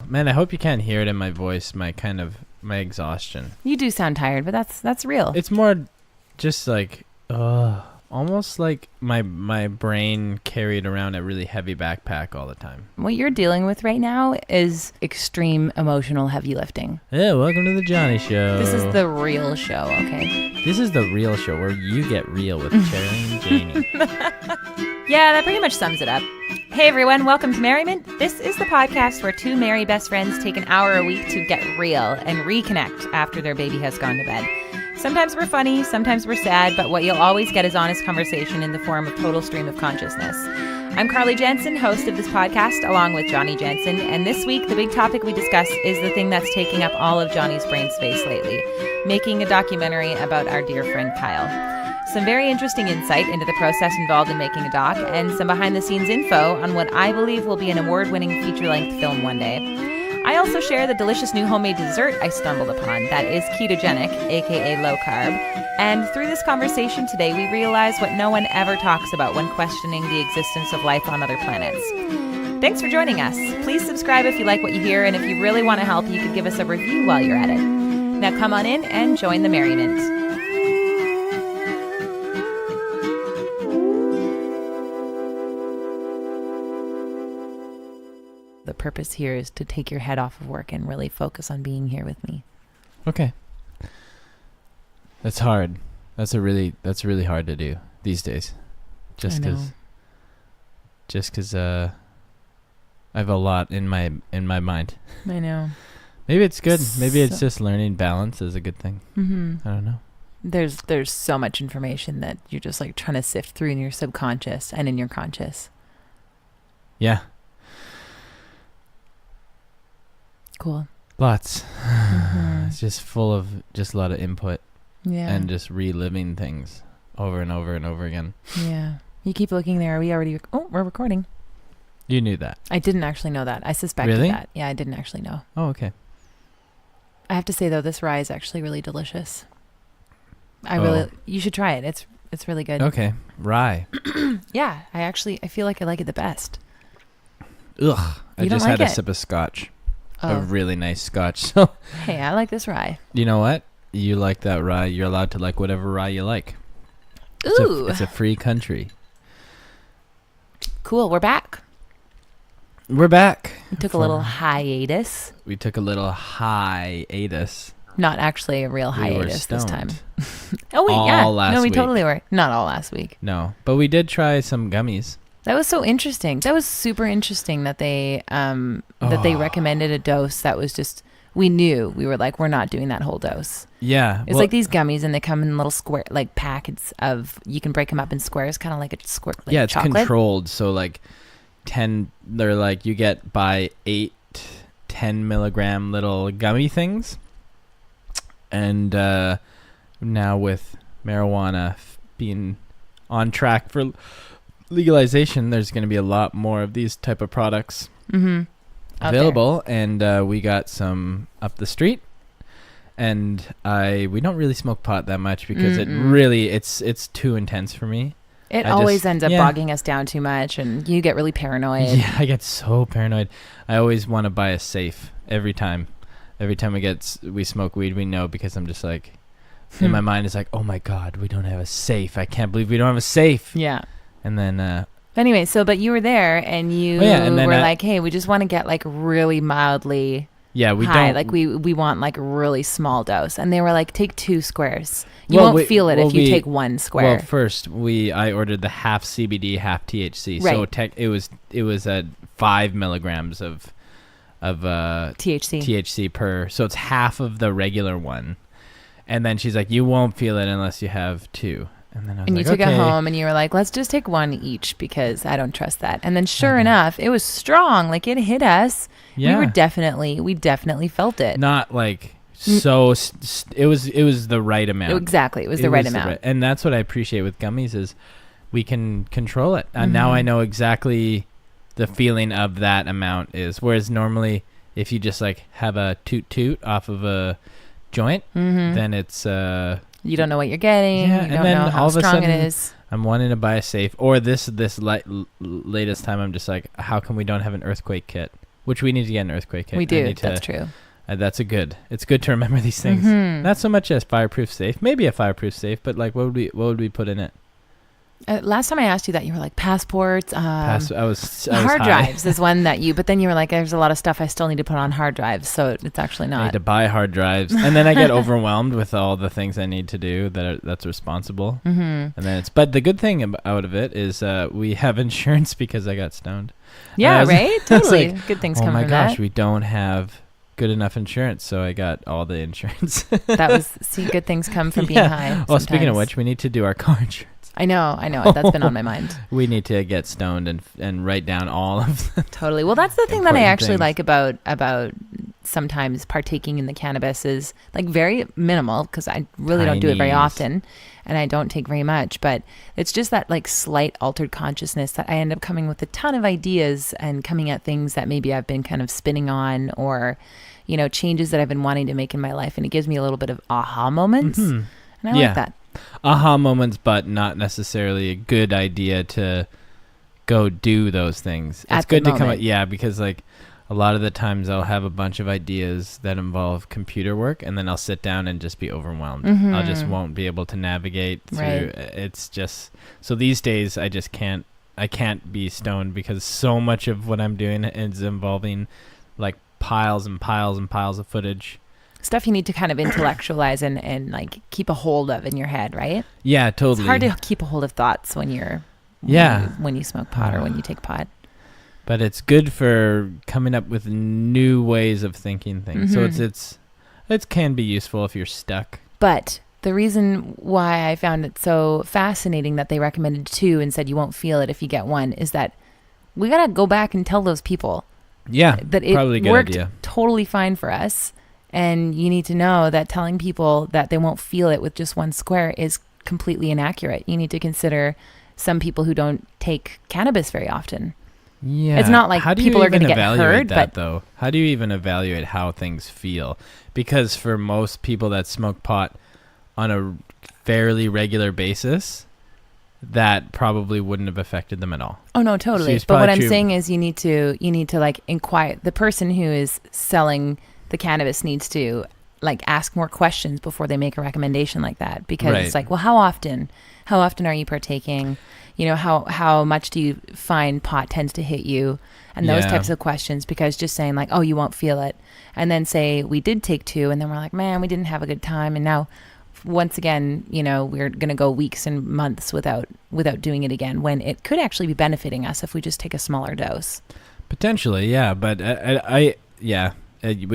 Man, I hope you can't hear it in my voice, my exhaustion. You do sound tired, but that's real. It's more just like, almost like my brain carried around a really heavy backpack all the time. What you're dealing with right now is extreme emotional heavy lifting. Yeah, welcome to the Johnny Show. This is the real show, okay? This is the real show where you get real with Cherry and Janie. Yeah, that pretty much sums it up. Hey everyone, welcome to Merriment. This is the podcast where two merry best friends take an hour a week to get real and reconnect after their baby has gone to bed. Sometimes we're funny, sometimes we're sad, but what you'll always get is honest conversation in the form of total stream of consciousness. I'm Carly Jensen, host of this podcast, along with Johnny Jensen, and this week the big topic we discuss is the thing that's taking up all of Johnny's brain space lately, making a documentary about our dear friend Kyle. Some very interesting insight into the process involved in making a doc, and some behind-the-scenes info on what I believe will be an award-winning feature-length film one day. I also share the delicious new homemade dessert I stumbled upon that is ketogenic, aka low carb. And through this conversation today, we realize what no one ever talks about when questioning the existence of life on other planets. Thanks for joining us. Please subscribe if you like what you hear, and if you really want to help, you could give us a review while you're at it. Now come on in and join the merriment. The purpose here is to take your head off of work and really focus on being here with me. Okay. That's hard. That's really hard to do these days. Just because I have a lot in my mind. I know. Maybe it's good. Maybe it's just learning balance is a good thing. Mm-hmm. I don't know. There's so much information that you're just like trying to sift through in your subconscious and in your conscious. Yeah. Cool. Lots. Mm-hmm. It's just full of just a lot of input. Yeah. And just reliving things over and over and over again. Yeah. You keep looking there. Are we already... Oh, we're recording. You knew that. I didn't actually know that. I suspected Really? that. Yeah, I didn't actually know. Oh, okay. I have to say, though, this rye is actually really delicious. Oh. You should try it. It's really good. Okay. Rye. Yeah. I feel like I like it the best. Ugh. I just had a sip of scotch. Oh. A really nice scotch. So Hey, I like this rye. you know what? You like that rye. You're allowed to like whatever rye you like. Ooh. It's a free country. Cool. We're back. We're back. We took a little hiatus. We took a little hiatus. Not actually a real hiatus this time. Oh, wait, all yeah. last No, we week. totally were. Not all last week. No, but we did try some gummies. That was so interesting. That was super interesting that they recommended a dose that was just, we were like, we're not doing that whole dose. Yeah. It's like these gummies and they come in little square, like packets of, you can break them up in squares, kind of like a square, like yeah, it's chocolate. controlled. So like they're like, you get by 10 milligram little gummy things. And now with marijuana being on track for legalization, there's going to be a lot more of these type of products available, and we got some up the street. And we don't really smoke pot that much because it's too intense for me. It always ends up bogging us down too much, and you get really paranoid. Yeah, I get so paranoid. I always want to buy a safe every time. Every time we smoke weed, we know, because I'm just like, in my mind, it's like, oh my God, we don't have a safe. I can't believe we don't have a safe. Yeah. And then... Anyway, but you were there, and you were like, hey, we just want to get like really mildly high. Like we want like a really small dose. And they were like, take 2 squares. You won't feel it if you take 1 square. Well, first, I ordered the half CBD, half THC. Right. So it was at 5 milligrams of THC per. So it's half of the regular one. And then she's like, you won't feel it unless you have 2. And then I was and like, you took okay. it home and you were like, let's just take 1 each because I don't trust that. And then sure enough, it was strong. Like it hit us. Yeah. We definitely felt it. Not like so. It was the right amount. Exactly. It was the right amount. And that's what I appreciate with gummies is we can control it. And now I know exactly the feeling of that amount is. Whereas normally if you just like have a toot off of a joint, then it's you don't know what you're getting. Yeah, you don't know how strong it is. I'm wanting to buy a safe. Or this latest time, I'm just like, how come we don't have an earthquake kit? which we need to get an earthquake kit. We do. That's true. It's good to remember these things. Mm-hmm. Not so much as fireproof safe, maybe a fireproof safe, but like what would we put in it? Last time I asked you that, you were like passports. I was hard high. drives is one that but then you were like, there's a lot of stuff I still need to put on hard drives, so it's actually I not. need to buy hard drives, and then I get overwhelmed with all the things I need to do that's responsible. Mm-hmm. And then but the good thing out of it is we have insurance because I got stoned. Yeah, right? Totally. Like, good things oh come my from gosh, that. we don't have good enough insurance, so I got all the insurance. Good things come from being high. Oh, speaking of sometimes. which, we need to do our car insurance. I know. That's been on my mind. We need to get stoned and write down all of them. Totally. Well, that's the thing that I Important actually things. like about sometimes partaking in the cannabis is like very minimal, because I really don't do it very Tinies. often and I don't take very much, but it's just that like slight altered consciousness that I end up coming with a ton of ideas and coming at things that maybe I've been kind of spinning on, or, you know, changes that I've been wanting to make in my life. And it gives me a little bit of aha moments. Mhm. And I like that. Aha moments, but not necessarily a good idea to go do those things. At It's the good to come moment. up, because like a lot of the times I'll have a bunch of ideas that involve computer work, and then I'll sit down and just be overwhelmed. Mhm. I just won't be able to navigate through. Right. It's just, so these days I can't be stoned because so much of what I'm doing is involving like piles and piles and piles of footage. Stuff you need to kind of intellectualize and like keep a hold of in your head, right? Yeah, totally. It's hard to keep a hold of thoughts when you're when you smoke pot or when you take pot. But it's good for coming up with new ways of thinking things. Mhm. So it can be useful if you're stuck. But the reason why I found it so fascinating that they recommended 2 and said you won't feel it if you get 1 is that we got to go back and tell those people Yeah, that it probably a good worked idea. totally fine for us. And you need to know that telling people that they won't feel it with just 1 square is completely inaccurate. You need to consider some people who don't take cannabis very often. Yeah, It's not like how do you people are gonna even get evaluate hurt, that, but- though? How do you even evaluate how things feel? Because for most people that smoke pot on a fairly regular basis, that probably wouldn't have affected them at all. Oh no, totally. it's But what probably I'm true. saying is you need to like inquire. The person who is selling the cannabis needs to like ask more questions before they make a recommendation like that, because Right. it's like, well, how often are you partaking? You know, how much do you find pot tends to hit you, and those Yeah. types of questions. Because just saying like, oh, you won't feel it, and then say we did take 2 and then we're like, man, we didn't have a good time, and now once again, you know, we're going to go weeks and months without doing it again, when it could actually be benefiting us if we just take a smaller dose. Potentially, yeah, but I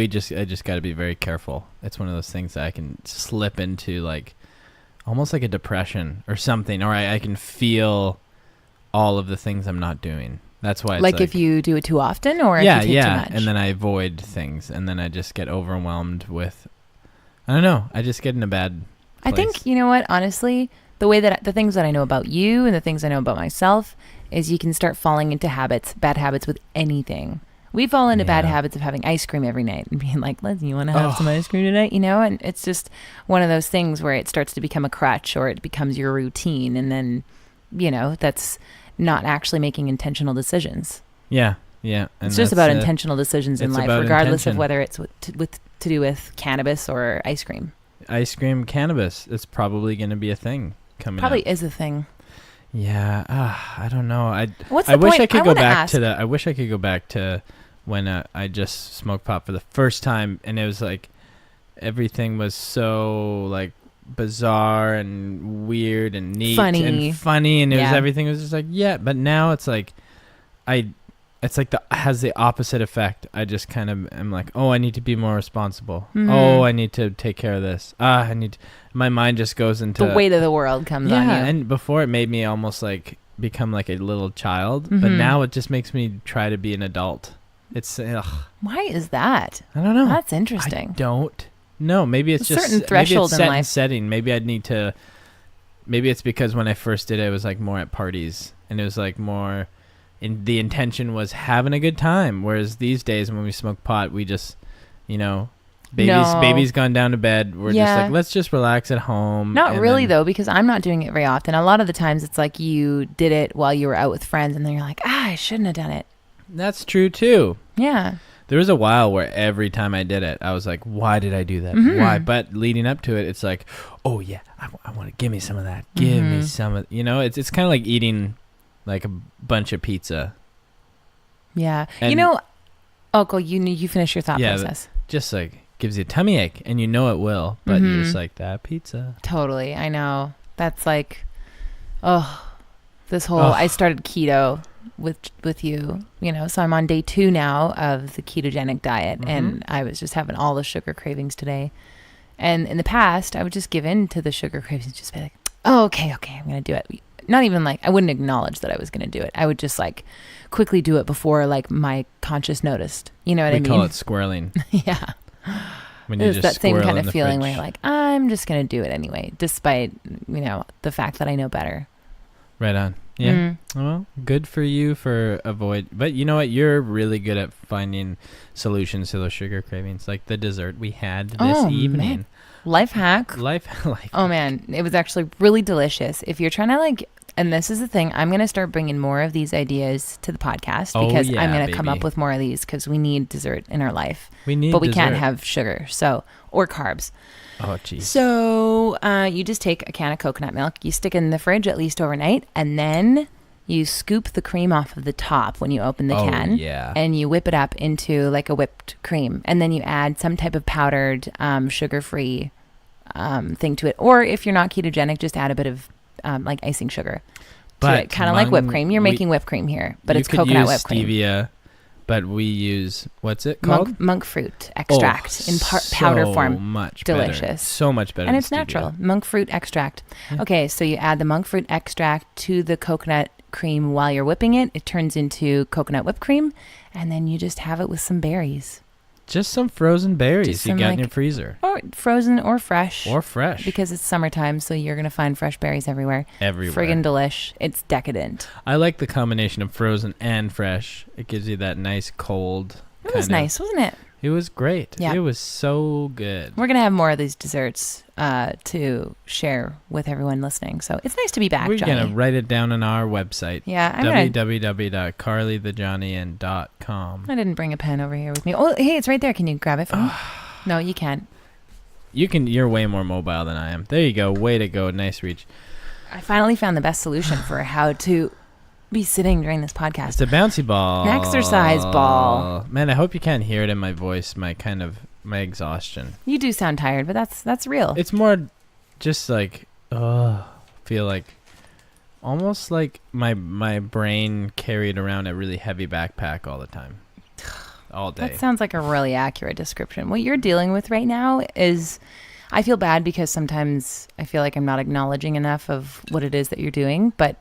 just got to be very careful. It's one of those things that I can slip into, like almost like a depression or something, or I can feel all of the things I'm not doing. That's why it's Like if you do it too often, or if you take too much. and then I avoid things, and then I just get overwhelmed with, I don't know, I just get in a bad I place. think, you know what, honestly, the things that I know about you and the things I know about myself is you can start falling into bad habits with anything. We fall into bad Yeah. habits of having ice cream every night and being like, Leslie, you want to have some ice cream tonight? You know, and it's just one of those things where it starts to become a crutch, or it becomes your routine. And then, you know, that's not actually making intentional decisions. Yeah. And It's just about that's it. intentional decisions in It's life, about regardless of intention. whether it's to do with cannabis or ice cream. Ice cream cannabis. It's probably going to be a thing coming Probably up. is a thing. Yeah. I don't know. What's the I wish point? I could I go wanna back ask- to the. I wish I could go back to when I just smoked pot for the first time, and it was like everything was so like bizarre and weird and neat and funny, and everything was just like, yeah. But now it's like it's like has the opposite effect. I just kind of am like, oh, I need to be more responsible. Mhm. Oh, I need to take care of this. My mind just goes into The weight of the world comes on you. and before it made me almost like become like a little child, but Mhm. now it just makes me try to be an adult. It's Why is that? I don't know. That's I interesting. don't know. Maybe it's A just certain threshold maybe it's in set life. setting. Maybe I'd need to. Maybe it's because when I first did it, it was like more at parties, and it was like more. The intention was having a good time, whereas these days when we smoke pot, we just, baby's gone down to bed. We're just like, let's just relax at home. Not and really then- though, because I'm not doing it very often. A lot of the times it's like you did it while you were out with friends, and then you're like, I shouldn't have done it. That's true too. Yeah. There was a while where every time I did it, I was like, why did I do that? Mm-hmm. Why? But leading up to it, it's like, oh yeah, I want to give me some of that. Give me some of, it's kind of like eating like a bunch of pizza. Yeah. And go, you finish your thought process. Just like gives you a tummy ache and it will, but you're just like that pizza. Totally. I know. That's like, I started keto with you, so I'm on day 2 now of the ketogenic diet, and I was just having all the sugar cravings today. And in the past, I would just give in to the sugar cravings, just be like, oh, okay, I'm going to do it. Not even like, I wouldn't acknowledge that I was going to do it. I would just like quickly do it before like my conscious noticed. You know what I mean? We call it squirreling. Yeah. When it you was just that same kind in of feeling fridge. where you're like, I'm just going to do it anyway, despite, the fact that I know better. Right on. Yeah. Well, good for you for but you know what? You're really good at finding solutions to those sugar cravings, like the dessert we had this evening. Man. Life hack. Life. Oh man, it was actually really delicious. If you're trying to and this is the thing, I'm going to start bringing more of these ideas to the podcast because I'm going to come up with more of these because we need dessert in our life. But we can't have sugar, or carbs. Oh, geez. So you just take a can of coconut milk, you stick it in the fridge at least overnight, and then you scoop the cream off of the top when you open the can, and you whip it up into like a whipped cream, and then you add some type of powdered sugar-free thing to it. Or if you're not ketogenic, just add a bit of like icing sugar to it, kind of like whipped cream. You're making whipped cream here, but it's coconut whipped cream. Stevia, but we use, what's it called? Monk fruit extract in powder form. Much delicious. Better. So much better. And it's natural. Monk fruit extract. Yeah. Okay, so you add the monk fruit extract to the coconut cream while you're whipping it. It turns into coconut whipped cream, and then you just have it with some berries. Just some frozen berries you got in your freezer. Or frozen or fresh. Because it's summertime, so you're going to find fresh berries everywhere. Friggin' delish. It's decadent. I like the combination of frozen and fresh. It gives you that nice cold. It was nice, wasn't it? It was great. Yeah. It was so good. We're going to have more of these desserts to share with everyone listening. So it's nice to be back, We're Johnny. going to write it down on our website. Yeah. www.carlythejohnnyand.com. I didn't bring a pen over here with me. Oh, hey, it's right there. Can you grab it for me? No, you can't. You're way more mobile than I am. There you go. Way to go. Nice reach. I finally found the best solution for how to be sitting during this podcast. It's a bouncy ball. An exercise ball. Man, I hope you can't hear it in my voice, my exhaustion. You do sound tired, but that's real. It's more just like, feel like almost like my brain carried around a really heavy backpack all the time. All day. That sounds like a really accurate description. What you're dealing with right now is, I feel bad because sometimes I feel like I'm not acknowledging enough of what it is that you're doing, but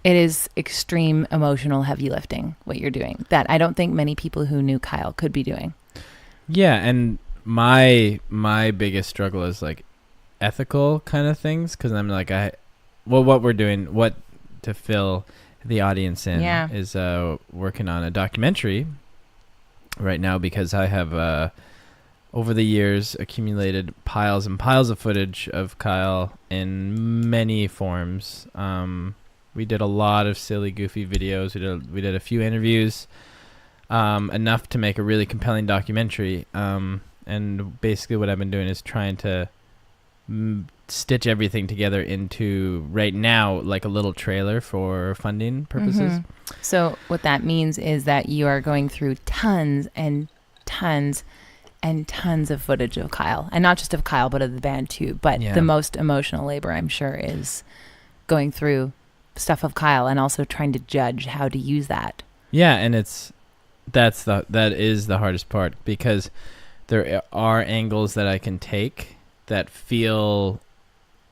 it is extreme emotional heavy lifting, what you're doing, that I don't think many people who knew Kyle could be doing. Yeah, and my biggest struggle is like ethical kind of things, because I'm like, what we're doing, what to fill the audience in is working on a documentary right now, because I have over the years accumulated piles and piles of footage of Kyle in many forms. We did a lot of silly, goofy videos. We did a few interviews, enough to make a really compelling documentary. And basically what I've been doing is trying to stitch everything together into, right now, like a little trailer for funding purposes. Mm-hmm. So what that means is that you are going through tons and tons and tons of footage of Kyle. And not just of Kyle, but of the band too. But the most emotional labor, I'm sure, is going through stuff of Kyle and also trying to judge how to use that. Yeah, and that is the hardest part, because there are angles that I can take that feel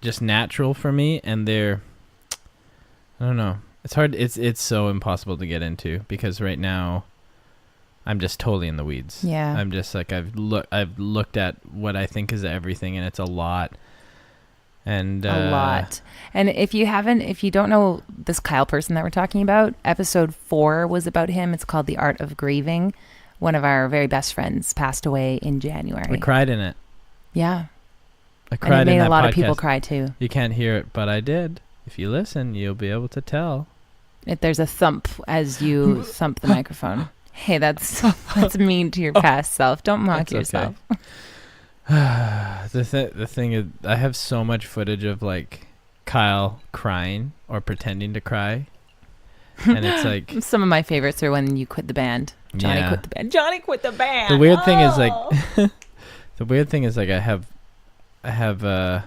just natural for me, and I don't know. It's hard. It's so impossible to get into, because right now I'm just totally in the weeds. Yeah. I'm just like, I've looked at what I think is everything, and it's a lot. And a lot. And if you don't know this Kyle person that we're talking about, episode 4 was about him. It's called The Art of Grieving. One of our very best friends passed away in January. We cried in it. Yeah. I cried in that podcast. And it made a lot of people cry too. You can't hear it, but I did. If you listen, you'll be able to tell. There's a thump as you thump the microphone. Hey, that's mean to your past self. Don't mock yourself. Okay. The thing is, I have so much footage of like Kyle crying or pretending to cry, and it's like some of my favorites are when you quit the band. Johnny quit the band. Johnny quit the band. The weird thing is like I have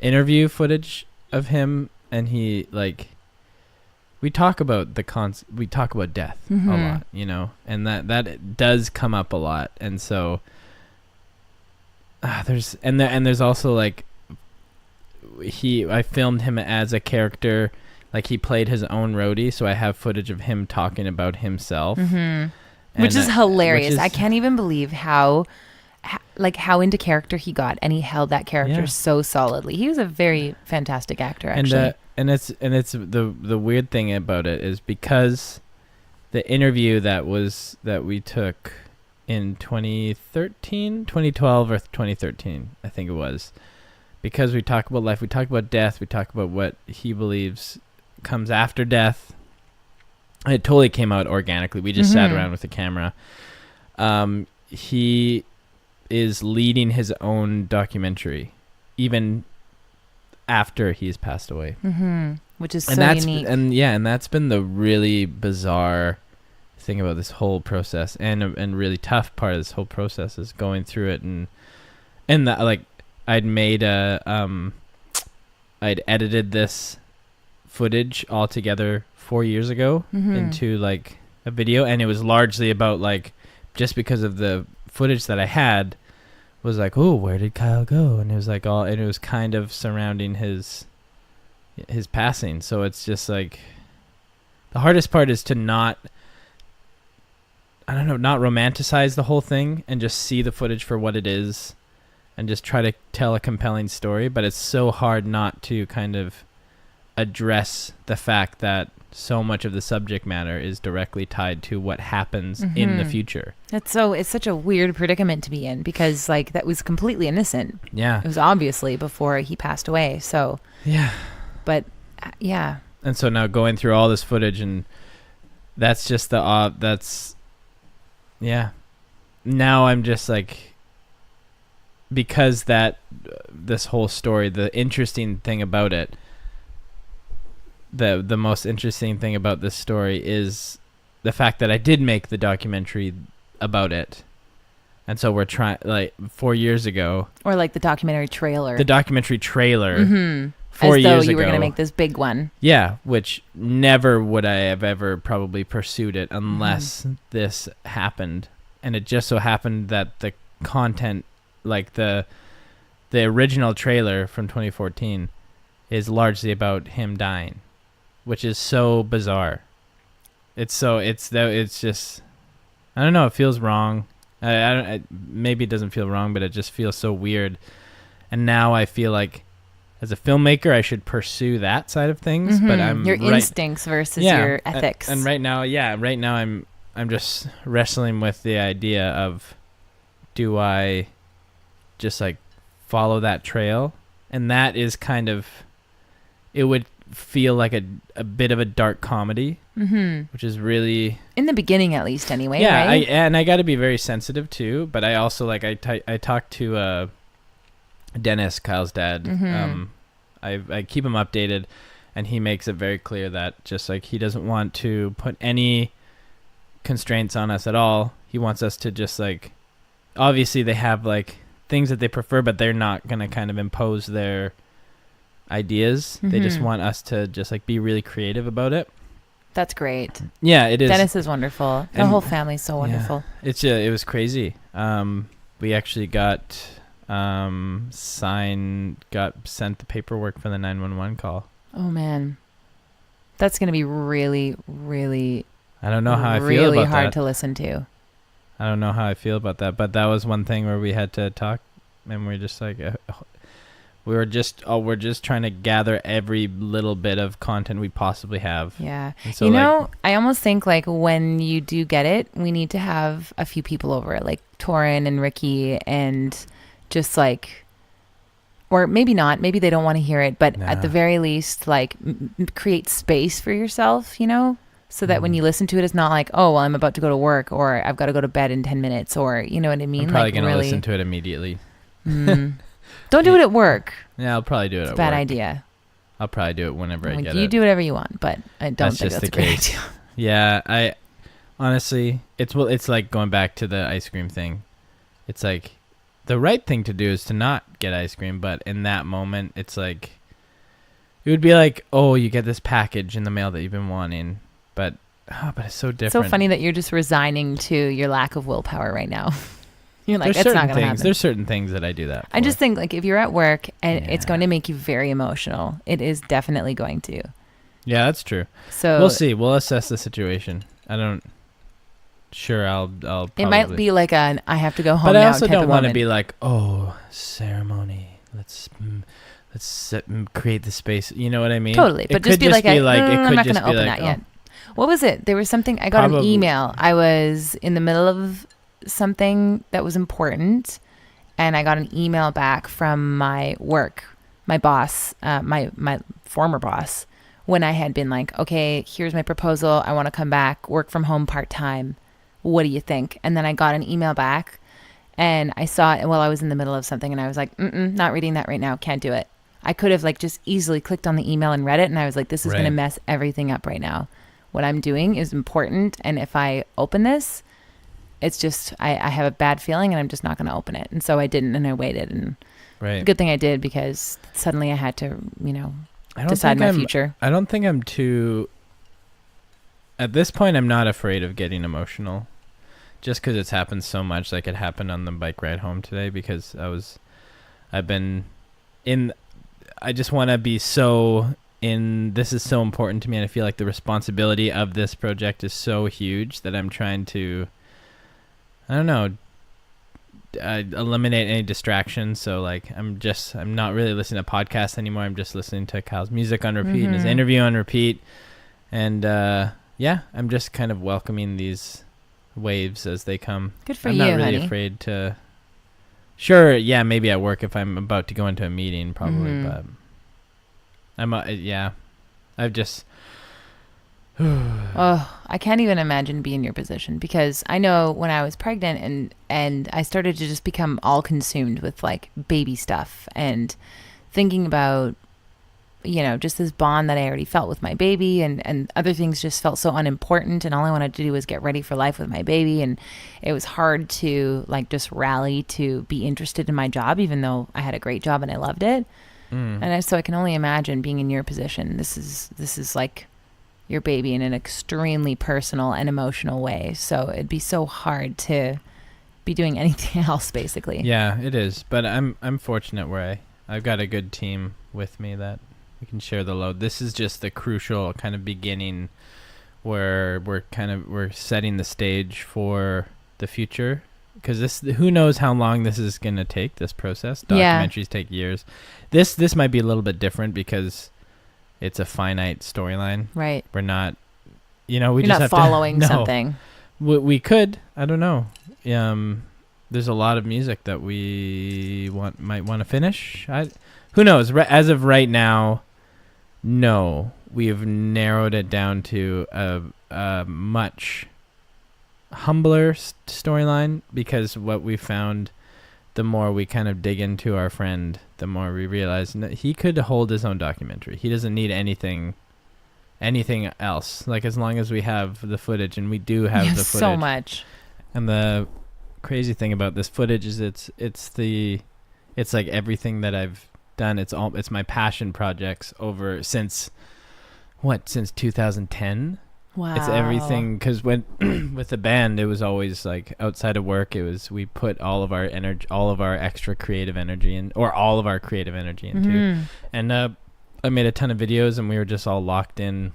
interview footage of him, and he like we talk about death a lot, you know, and that does come up a lot, and so there's also like I filmed him as a character, like he played his own roadie, so I have footage of him talking about himself, which is hilarious. I can't even believe how into character he got, and he held that character so solidly. He was a very fantastic actor, actually. And it's the weird thing about it is because the interview that we took in 2012 or 2013, I think it was, because we talk about life, we talk about death, we talk about what he believes comes after death. It totally came out organically. We just sat around with the camera. He is leading his own documentary, even after he's passed away, which is unique. And that's been the really bizarre thing about this whole process, and really tough part of this whole process is going through it, and that, like, I'd edited this footage all together 4 years ago into like a video, and it was largely about like, just because of the footage that I had was like, oh, where did Kyle go? And it was like and it was kind of surrounding his passing. So it's just like, the hardest part is to not romanticize the whole thing and just see the footage for what it is and just try to tell a compelling story. But it's so hard not to kind of address the fact that so much of the subject matter is directly tied to what happens in the future. It's such a weird predicament to be in, because like that was completely innocent. Yeah. It was obviously before he passed away. So yeah. But yeah. And so now going through all this footage, and that's just yeah. Now I'm just like, because this whole story, the interesting thing about it, the most interesting thing about this story is the fact that I did make the documentary about it. And so we're trying, like, 4 years ago, or like the documentary trailer 4 years ago, you were going to make this big one. Yeah, which never would I have ever probably pursued it unless this happened. And it just so happened that the content, like the original trailer from 2014, is largely about him dying, which is so bizarre. It's just, I don't know, it feels wrong. Maybe it doesn't feel wrong, but it just feels so weird. And now I feel like, as a filmmaker, I should pursue that side of things, but your instincts versus your ethics. And right now I'm just wrestling with the idea of, do I just like follow that trail? And that is kind of, it would feel like a bit of a dark comedy, which is really, in the beginning at least anyway. Yeah, right? I got to be very sensitive too, but I also like, I talked to Dennis, Kyle's dad. I keep him updated, and he makes it very clear that just like he doesn't want to put any constraints on us at all. He wants us to just like, obviously they have like things that they prefer, but they're not going to kind of impose their ideas. They just want us to just like be really creative about it. That's great. Yeah, it is. Dennis is wonderful. The whole family's so wonderful. Yeah, it was crazy. We actually got sent the paperwork for the 911 call. Oh man, that's gonna be really, really, I don't know how I feel about that. Really hard to listen to. I don't know how I feel about that, but that was one thing where we had to talk, and we're just like, we're just trying to gather every little bit of content we possibly have. Yeah. So you know, I almost think like when you do get it, we need to have a few people over, like Torin and Ricky, and just like or maybe not, maybe they don't want to hear it, but No. at the very least, like create space for yourself, you know, so that when you listen to it, it's not like, oh, well, I'm about to go to work, or I've got to go to bed in 10 minutes, or you know what I mean? I'm probably like, going to really, listen to it immediately. Don't do it at work. Yeah, I'll probably do it It's at a bad work. idea. I'll probably do it whenever I Like, get you it. do whatever you want, but I don't think just that's a the great case. idea. Yeah, I honestly, it's like going back to the ice cream thing. It's like the right thing to do is to not get ice cream, but in that moment, it's like it would be like, oh, you get this package in the mail that you've been wanting, but it's so different. So funny that you're just resigning to your lack of willpower right now. You're like, There's it's not certain going to things. happen. There's certain things that I do that for. I just think, like, if you're at work and it's Yeah. going to make you very emotional, it is definitely going to. Yeah, that's true. So We'll see. We'll assess the situation. I'll probably. it might be like an I have to go home But I now also type don't of want to moment. be like, oh, ceremony. Let's create the space. You know what I mean? Totally. It But could just be like, it I'm could not just going to be open like, that yet. What was it? There was something. I got an Probably. email. I was in the middle of something that was important, and I got an email back from my work, my boss, my former boss, when I had been like, okay, here's my proposal. I want to come back, work from home part-time. What do you think? And then I got an email back, and I saw it while I was in the middle of something, and I was like, not reading that right now. Can't do it. I could have like just easily clicked on the email and read it, and I was like, this is going to Right. mess everything up right now. What I'm doing is important, and if I open this, it's just I have a bad feeling, and I'm just not going to open it. And so I didn't, and I waited, and right. good thing I did, because suddenly I had to, I don't decide think my I'm- future. I don't think I'm too. At this point, I'm not afraid of getting emotional, just because it's happened so much. Like it happened on the bike ride home today, because I've been in. I just want to be so in. This is so important to me, and I feel like the responsibility of this project is so huge that I'm trying to. I don't know. Eliminate any distractions. So like I'm not really listening to podcasts anymore. I'm just listening to Kyle's music on repeat and his interview on repeat. And I'm just kind of welcoming these waves as they come. Good for I'm you, not really honey. afraid to. Sure, yeah, maybe at work if I'm about to go into a meeting, probably, but I'm I've just. Oh, I can't even imagine being in your position, because I know when I was pregnant and I started to just become all consumed with like baby stuff and thinking about, just this bond that I already felt with my baby, and other things just felt so unimportant, and all I wanted to do was get ready for life with my baby. And it was hard to like just rally to be interested in my job, even though I had a great job and I loved it. So I can only imagine being in your position. This is like your baby in an extremely personal and emotional way. So it'd be so hard to be doing anything else, basically. Yeah, it is. But I'm fortunate where I've got a good team with me that we can share the load. This is just the crucial kind of beginning where we're setting the stage for the future, because who knows how long this is going to take, this process. Documentaries take years. This might be a little bit different because it's a finite storyline. Right. We're not, we You're just not have following to, something. We could. I don't know. There's a lot of music that we might want to finish. Who knows? As of right now, no. We've narrowed it down to a much humbler storyline, because what we found, the more we kind of dig into our friend, the more we realize he could hold his own documentary. He doesn't need anything else. Like, as long as we have the footage, and we do have the footage. So much. And the crazy thing about this footage is it's like everything that I've done. It's my passion projects since 2010. Wow. It's everything, because when with the band, it was always like outside of work. It was, we put all of our energy, all of our extra creative energy all of our creative energy into. And I made a ton of videos, and we were just all locked in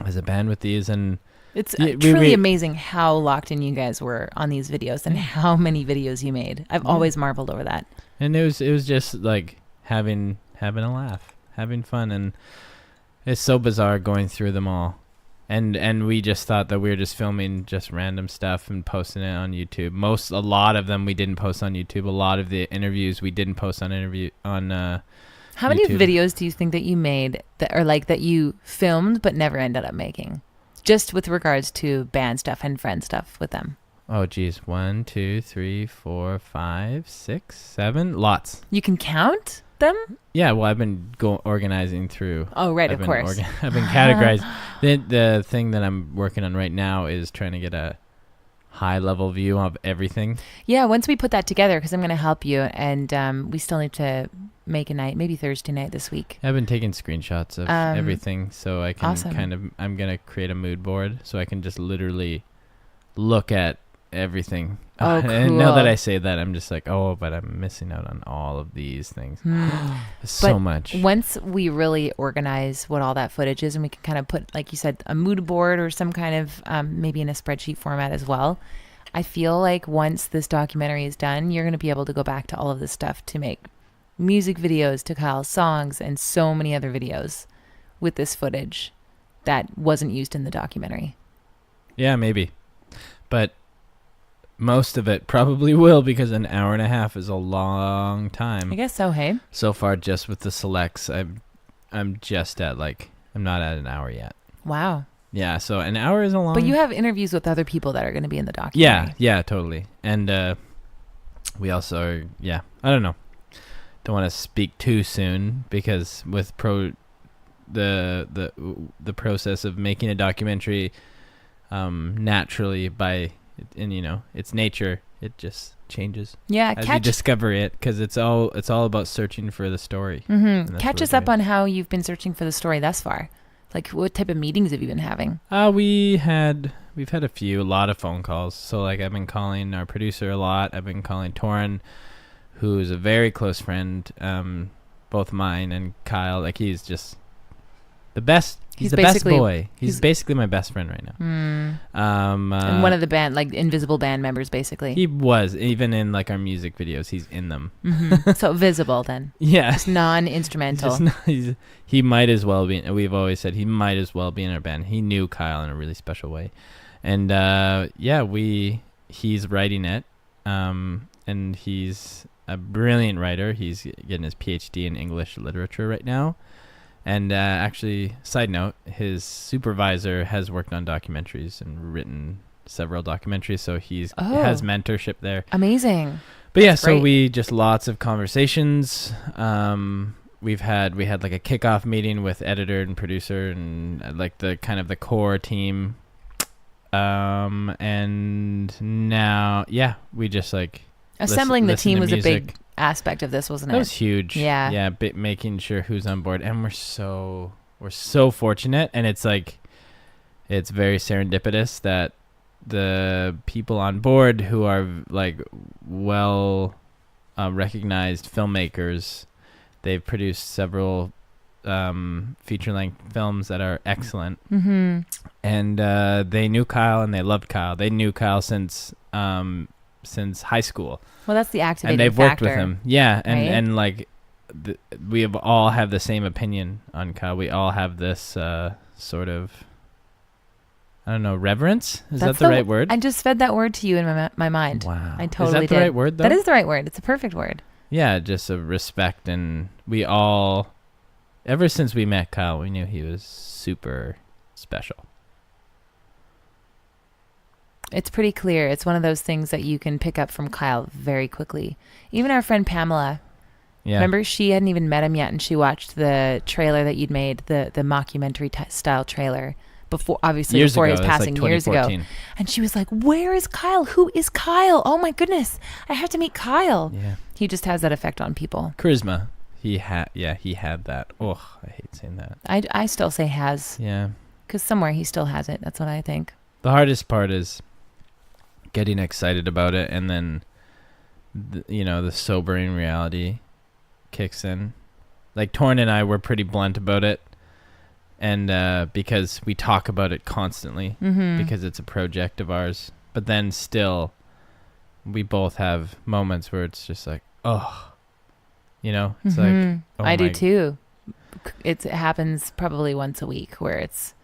as a band with these. And It's truly amazing how locked in you guys were on these videos, and how many videos you made. I've always marveled over that. And it was just like having a laugh, having fun, and it's so bizarre going through them all. And we just thought that we were just filming just random stuff and posting it on YouTube. A lot of them we didn't post on YouTube. A lot of the interviews we didn't post on How many YouTube. videos do you think that you made that are like that you filmed but never ended up making? Just with regards to band stuff and friend stuff with them. Oh, geez. 1, 2, 3, 4, 5, 6, 7. Lots. You can count them? Yeah, well, I've been organizing through. Oh, right, of course. I've been categorized. The thing that I'm working on right now is trying to get a high-level view of everything. Yeah, once we put that together, because I'm going to help you, and we still need to make a night, maybe Thursday night this week. I've been taking screenshots of everything, so I can awesome. I'm going to create a mood board, so I can just literally look at everything. Oh, cool. And now that I say that, I'm just like, oh, but I'm missing out on all of these things. So much. Once we really organize what all that footage is, and we can kind of put, like you said, a mood board or some kind of maybe in a spreadsheet format as well. I feel like once this documentary is done, you're going to be able to go back to all of this stuff to make music videos to Kyle's songs and so many other videos with this footage that wasn't used in the documentary. Yeah, maybe. But most of it probably will, because an hour and a half is a long time. I guess so, hey? So far, just with the selects, I'm just at I'm not at an hour yet. Wow. Yeah, so an hour is a long... But you have interviews with other people that are going to be in the documentary. Yeah, totally. And we also are, I don't know. Don't want to speak too soon, because with the process of making a documentary, naturally its nature, it just changes. Yeah, as you discover it, because it's all about searching for the story. Mm-hmm. Catch us up on how you've been searching for the story thus far. Like, what type of meetings have you been having? We've had a lot of phone calls. So I've been calling our producer a lot. I've been calling Torin, who's a very close friend, both mine and Kyle. He's just the best. He's the best boy. He's basically my best friend right now. And one of the band, invisible band members, basically. He was, even in our music videos, he's in them. Mm-hmm. So visible then. Yeah. It's non-instrumental. He might as well be, we've always said he might as well be in our band. He knew Kyle in a really special way. And he's writing it. And he's a brilliant writer. He's getting his PhD in English literature right now. And actually, side note, his supervisor has worked on documentaries and written several documentaries, so he has mentorship there. Amazing. But yeah, so we just lots of conversations. We had a kickoff meeting with editor and producer and the kind of the core team. And now, we just assembling the team was music. A big aspect of this, wasn't it? That was huge. Yeah, making sure who's on board, and we're so fortunate, and it's very serendipitous that the people on board who are well recognized filmmakers, they've produced several feature-length films that are excellent. Mm-hmm. And they knew Kyle and they loved Kyle. They knew Kyle since high school. Well, that's the activating factor. And they've worked with him. Yeah, right? We have all have the same opinion on Kyle. We all have this sort of, I don't know, reverence? Is that the right word? I just fed that word to you in my mind. Wow. I totally did. Is that the right word, though? That is the right word. It's a perfect word. Yeah, just a respect. And we all, ever since we met Kyle, we knew he was super special. It's pretty clear. It's one of those things that you can pick up from Kyle very quickly. Even our friend Pamela, remember, she hadn't even met him yet, and she watched the trailer that you'd made, the mockumentary style trailer, before his passing, years ago. And she was like, "Where is Kyle? Who is Kyle? Oh my goodness, I have to meet Kyle." Yeah, he just has that effect on people. Charisma. He had that. Oh, I hate saying that. I still say has. Yeah. Because somewhere he still has it. That's what I think. The hardest part is getting excited about it, and then the sobering reality kicks in. Torn and I were pretty blunt about it, and because we talk about it constantly, because it's a project of ours, but then still we both have moments where it's just it's I do too. It happens probably once a week where it's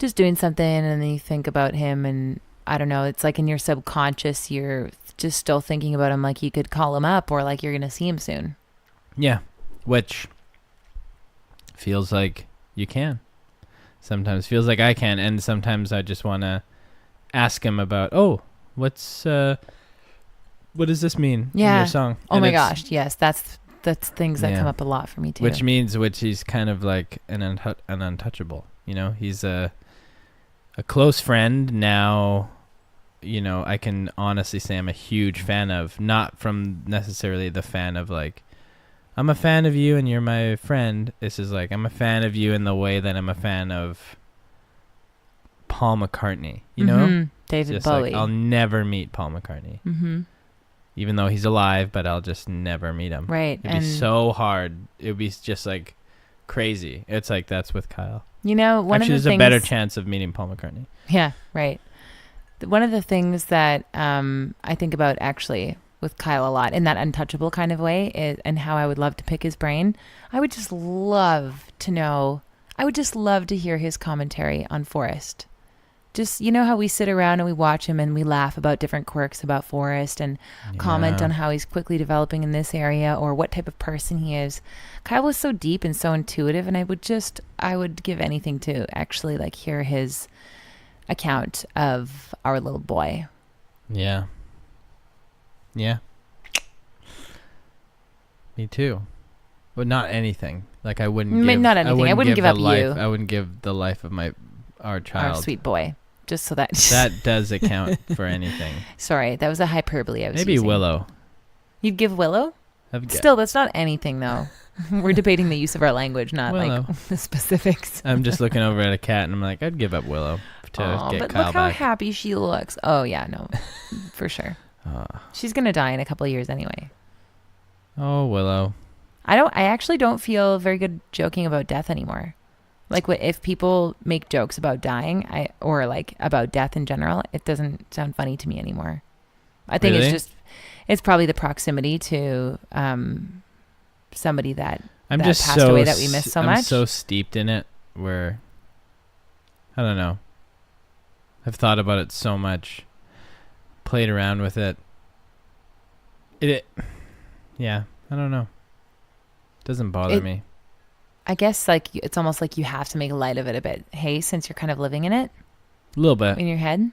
just doing something and then you think about him, and I don't know, it's like in your subconscious, you're just still thinking about him, like you could call him up or like you're going to see him soon. Yeah. Which feels like you can. Sometimes feels like I can. And sometimes I just want to ask him about, what does this mean in your song? Oh my gosh. Yes. That's things that come up a lot for me too. Which he's kind of like an untouchable, you know, he's a close friend now. You know, I can honestly say I'm a huge fan of, not from necessarily the fan of like, I'm a fan of you and you're my friend. This is like, I'm a fan of you in the way that I'm a fan of Paul McCartney, you know? David Bowie. Like, I'll never meet Paul McCartney. Even though he's alive, but I'll just never meet him. Right. It'd be so hard. It'd be just like crazy. It's like, that's with Kyle. You know, there's a better chance of meeting Paul McCartney. Yeah, right. One of the things that I think about actually with Kyle a lot in that untouchable kind of way is, and how I would love to pick his brain. I would just love to hear his commentary on Forrest. Just, you know how we sit around and we watch him and we laugh about different quirks about Forrest and comment on how he's quickly developing in this area or what type of person he is. Kyle was so deep and so intuitive, and I would give anything to actually like hear his account of our little boy. Yeah. Me too. But not anything. Like I wouldn't give up you. I wouldn't give the life of our child. Our sweet boy. Just so that does account for anything. Sorry, that was a hyperbole I was Maybe using. Willow. You'd give Willow? Still, that's not anything though. We're debating the use of our language, not Willow. like the specifics. I'm just looking over at a cat and I'm like, I'd give up Willow to get Kyle back. But look how happy she looks. Oh yeah, no, for sure. She's gonna die in a couple of years anyway. Oh, Willow. I actually don't feel very good joking about death anymore. Like if people make jokes about dying, or like about death in general, it doesn't sound funny to me anymore. I think it's probably the proximity to somebody that passed away that we miss so much. I'm so steeped in it where, I don't know. I've thought about it so much, played around with it. Yeah, I don't know. It doesn't bother me. I guess like it's almost like you have to make light of it a bit. Hey, since you're kind of living in it. A little bit. In your head.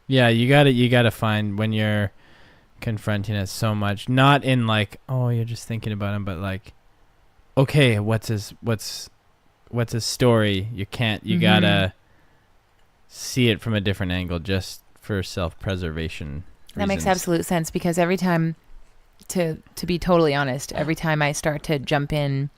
Yeah, you gotta find when you're confronting it so much, not in like, oh, you're just thinking about him, but like, okay, what's his story? You gotta see it from a different angle just for self-preservation That makes absolute sense, because every time, to be totally honest, every time I start to jump in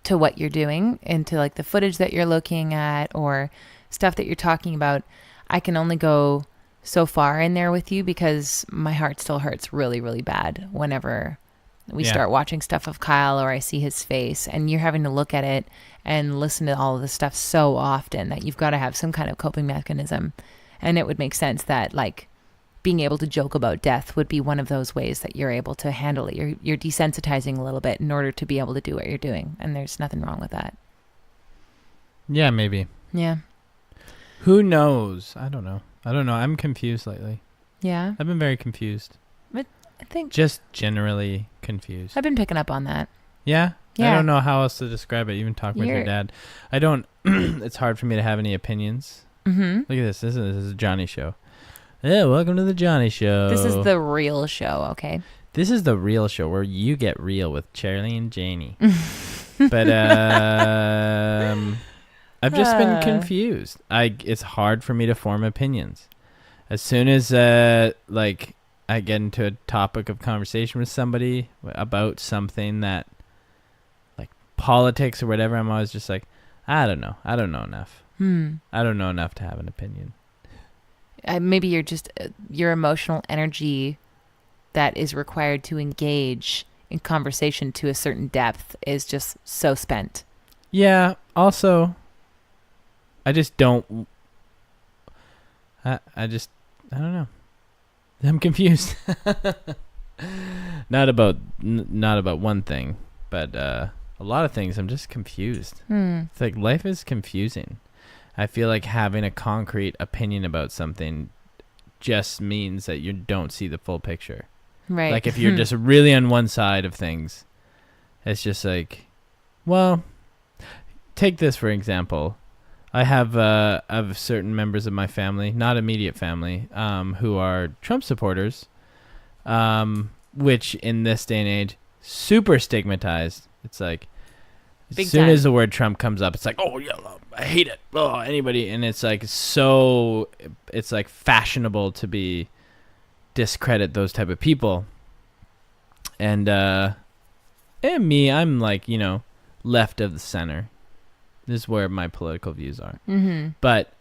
to what you're doing, into like the footage that you're looking at or stuff that you're talking about, I can only go so far in there with you, because my heart still hurts really, really bad whenever we start watching stuff of Kyle or I see his face, and you're having to look at it and listen to all of this stuff so often that you've got to have some kind of coping mechanism. And it would make sense that like being able to joke about death would be one of those ways that you're able to handle it. You're desensitizing a little bit in order to be able to do what you're doing. And there's nothing wrong with that. Yeah, maybe. Yeah. Who knows? I don't know. I'm confused lately. Yeah. I've been very confused. But I think just generally confused. I've been picking up on that. Yeah? Yeah. I don't know how else to describe it. Even talking with your dad. I don't, it's hard for me to have any opinions. Mm-hmm. Look at this. This is a Johnny show. Yeah, welcome to the Johnny Show. This is the real show, okay? This is the real show where you get real with Charlie and Janie. But I've just been confused. It's hard for me to form opinions. As soon as like I get into a topic of conversation with somebody about something that like politics or whatever, I'm always just like, I don't know enough. I don't know enough to have an opinion. Maybe you're just your emotional energy that is required to engage in conversation to a certain depth is just so spent. Yeah. Also, I just don't. I don't know. I'm confused. Not about one thing, but a lot of things. I'm just confused. It's like life is confusing. I feel like having a concrete opinion about something just means that you don't see the full picture. Right. Like if you're just really on one side of things, it's just like, well, take this for example. I have certain members of my family, not immediate family, who are Trump supporters, which in this day and age, super stigmatized. It's like, Big as soon time. as the word Trump comes up, it's like, oh yeah, I hate it. Oh, anybody, and it's like it's like fashionable to discredit those type of people. And me, I'm like, left of the center. This is where my political views are. Mm-hmm. But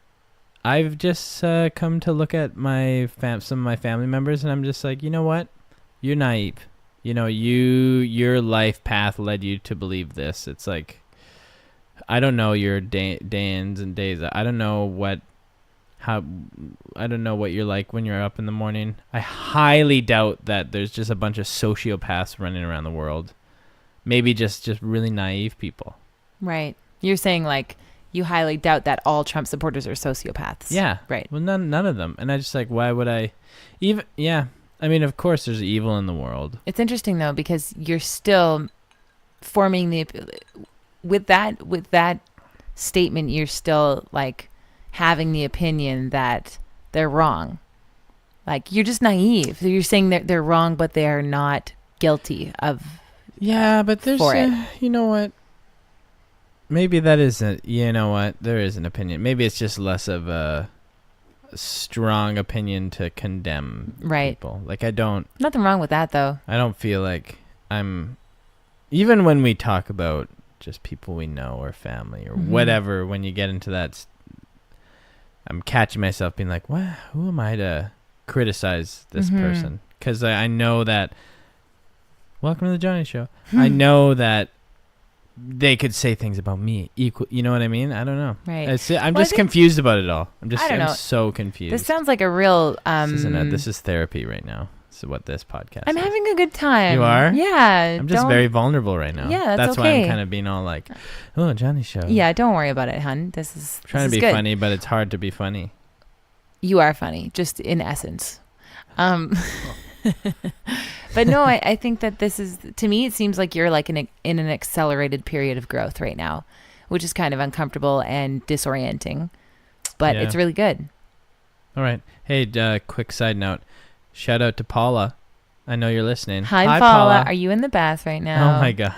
I've just come to look at some of my family members, and I'm just like, you know what? You're naive. Your life path led you to believe this. It's like, I don't know your days and days. I don't know what you're like when you're up in the morning. I highly doubt that there's just a bunch of sociopaths running around the world. Maybe just really naive people. Right. You're saying like you highly doubt that all Trump supporters are sociopaths. Yeah. Right. Well, none of them. And I just like, why would I even? Yeah. I mean, of course, there's evil in the world. It's interesting though because you're still forming with that statement. You're still like having the opinion that they're wrong. Like you're just naive. You're saying that they're wrong, but they are not guilty of. Yeah, but there's you know what? Maybe that isn't. You know what? There is an opinion. Maybe it's just less of a strong opinion to condemn people. Like Nothing wrong with that though. I don't feel like I'm. Even when we talk about just people we know or family or whatever, when you get into that, I'm catching myself being like, "What? Who am I to criticize this person?" Because I know that. Welcome to the Johnny Show. I know that they could say things about me equal. You know what I mean? I don't know. Right. I'm just confused about it all. I'm so confused. This sounds like a real. This is therapy right now. This is what this podcast I'm is. having a good time. You are? Yeah. I'm just very vulnerable right now. Yeah, that's why okay. I'm kind of being all like, oh, Johnny Show. Yeah, don't worry about it, hun. This is trying to be good. funny, but it's hard to be funny. You are funny, just in essence. But no, I think that this is, to me, it seems like you're like in an accelerated period of growth right now, which is kind of uncomfortable and disorienting, but it's really good. All right. Hey, quick side note. Shout out to Paula. I know you're listening. Hi, Paula. Are you in the bath right now? Oh my God.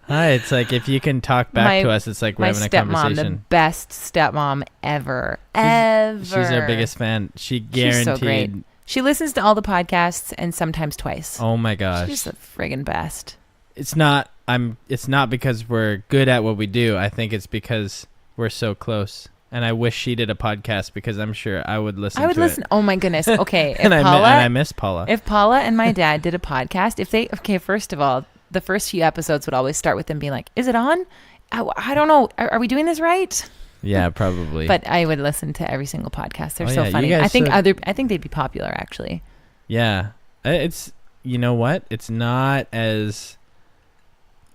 Hi. It's like if you can talk back to us, it's like we're having a conversation. My stepmom, the best stepmom ever. She's our biggest fan. She guaranteed. She's so great. She listens to all the podcasts and sometimes twice. Oh my gosh. She's the friggin' best. It's not because we're good at what we do. I think it's because we're so close. And I wish she did a podcast because I'm sure I would listen to it. Oh my goodness. Okay. And I miss Paula. If Paula and my dad did a podcast, first of all, the first few episodes would always start with them being like, is it on? I don't know. Are we doing this right? Yeah, probably. But I would listen to every single podcast. They're so yeah, funny. I think they'd be popular actually. Yeah. It's, you know what? It's not as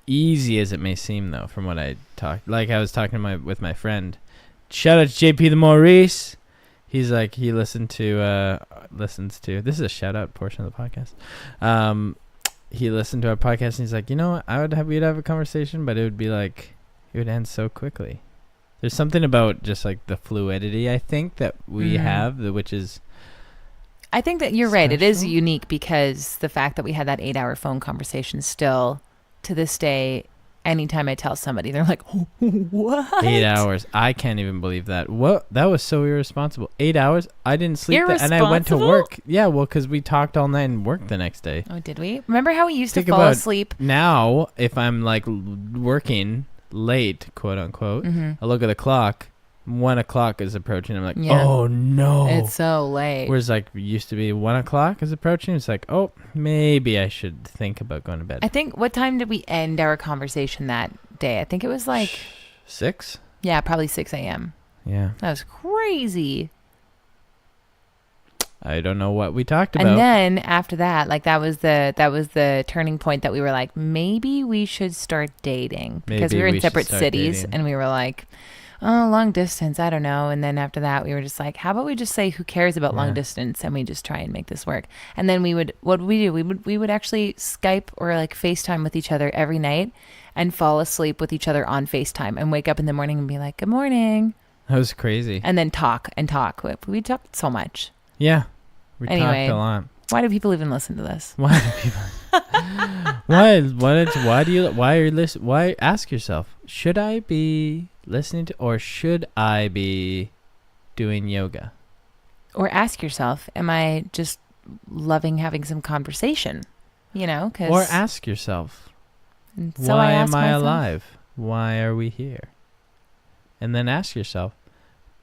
easy as it may seem though, from what I talked. Like I was talking with my friend. Shout out to JP the Maurice. He's like, he listens to, this is a shout out portion of the podcast. He listened to our podcast and he's like, you know what? We'd have a conversation, but it would end so quickly. There's something about just like the fluidity, I think, that we have, which is. I think that you're right. It is unique because the fact that we had that 8-hour phone conversation still to this day, anytime I tell somebody, they're like, oh, what? 8 hours. I can't even believe that. What? That was so irresponsible. 8 hours? I didn't sleep and I went to work. Yeah, well, because we talked all night and worked the next day. Oh, did we? Remember how we used to fall asleep? Now, if I'm like working late, quote unquote, I look at the clock. 1 o'clock is approaching. I'm like, oh no, it's so late. Whereas like used to be 1 o'clock is approaching. It's like, oh, maybe I should think about going to bed. I think, what time did we end our conversation that day? I think it was like 6. Yeah, probably 6 a.m. Yeah, that was crazy. I don't know what we talked about. And then after that, like that was the turning point that we were like, maybe we should start dating because we were in separate cities, and we were like, oh, long distance, I don't know. And then after that, we were just like, how about we just say who cares about long distance, and we just try and make this work. And then what would we do? We would actually Skype or like FaceTime with each other every night and fall asleep with each other on FaceTime and wake up in the morning and be like, good morning. That was crazy. And then talk and talk. We talked so much. Yeah. We Anyway. talked a lot. Why do people even listen to this? Why do people? Why ask yourself, should I be listening to, or should I be doing yoga? Or ask yourself, am I just loving having some conversation? You know, or ask yourself, so why am I alive? Why are we here? And then ask yourself,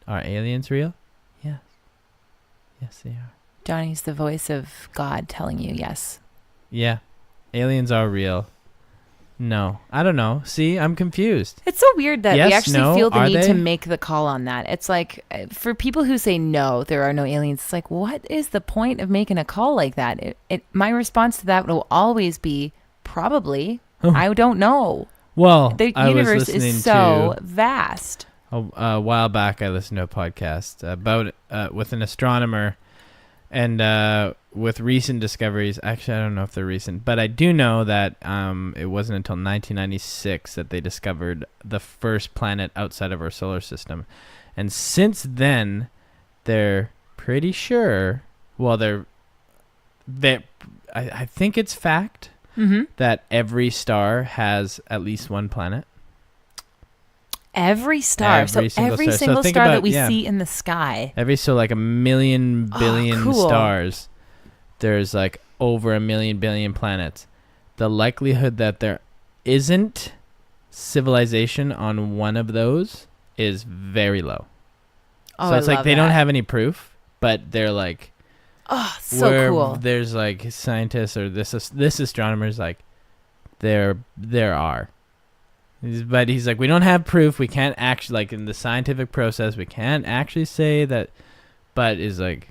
are aliens real? Yes. Yes, they are. Johnny's the voice of God telling you yes. Yeah. Aliens are real. No. I don't know. See, I'm confused. It's so weird that we actually feel the need to make the call on that. It's like, for people who say no, there are no aliens, it's like, what is the point of making a call like that? My response to that will always be, probably. I don't know. Well, the universe is so vast. A while back, I listened to a podcast about with an astronomer, and with recent discoveries. Actually, I don't know if they're recent, but I do know that it wasn't until 1996 that they discovered the first planet outside of our solar system, and since then, they're pretty sure. Well, I think it's fact that every star has at least one planet. Every star. Every single star that we see in the sky. Like 1 million billion stars. There's like over 1 million billion planets. The likelihood that there isn't civilization on one of those is very low. So it's like they don't have any proof, but they're like, oh, so cool. There's like scientists or this astronomer's like, there are. But he's like, we don't have proof. We can't actually, like in the scientific process, we can't actually say that. But is like,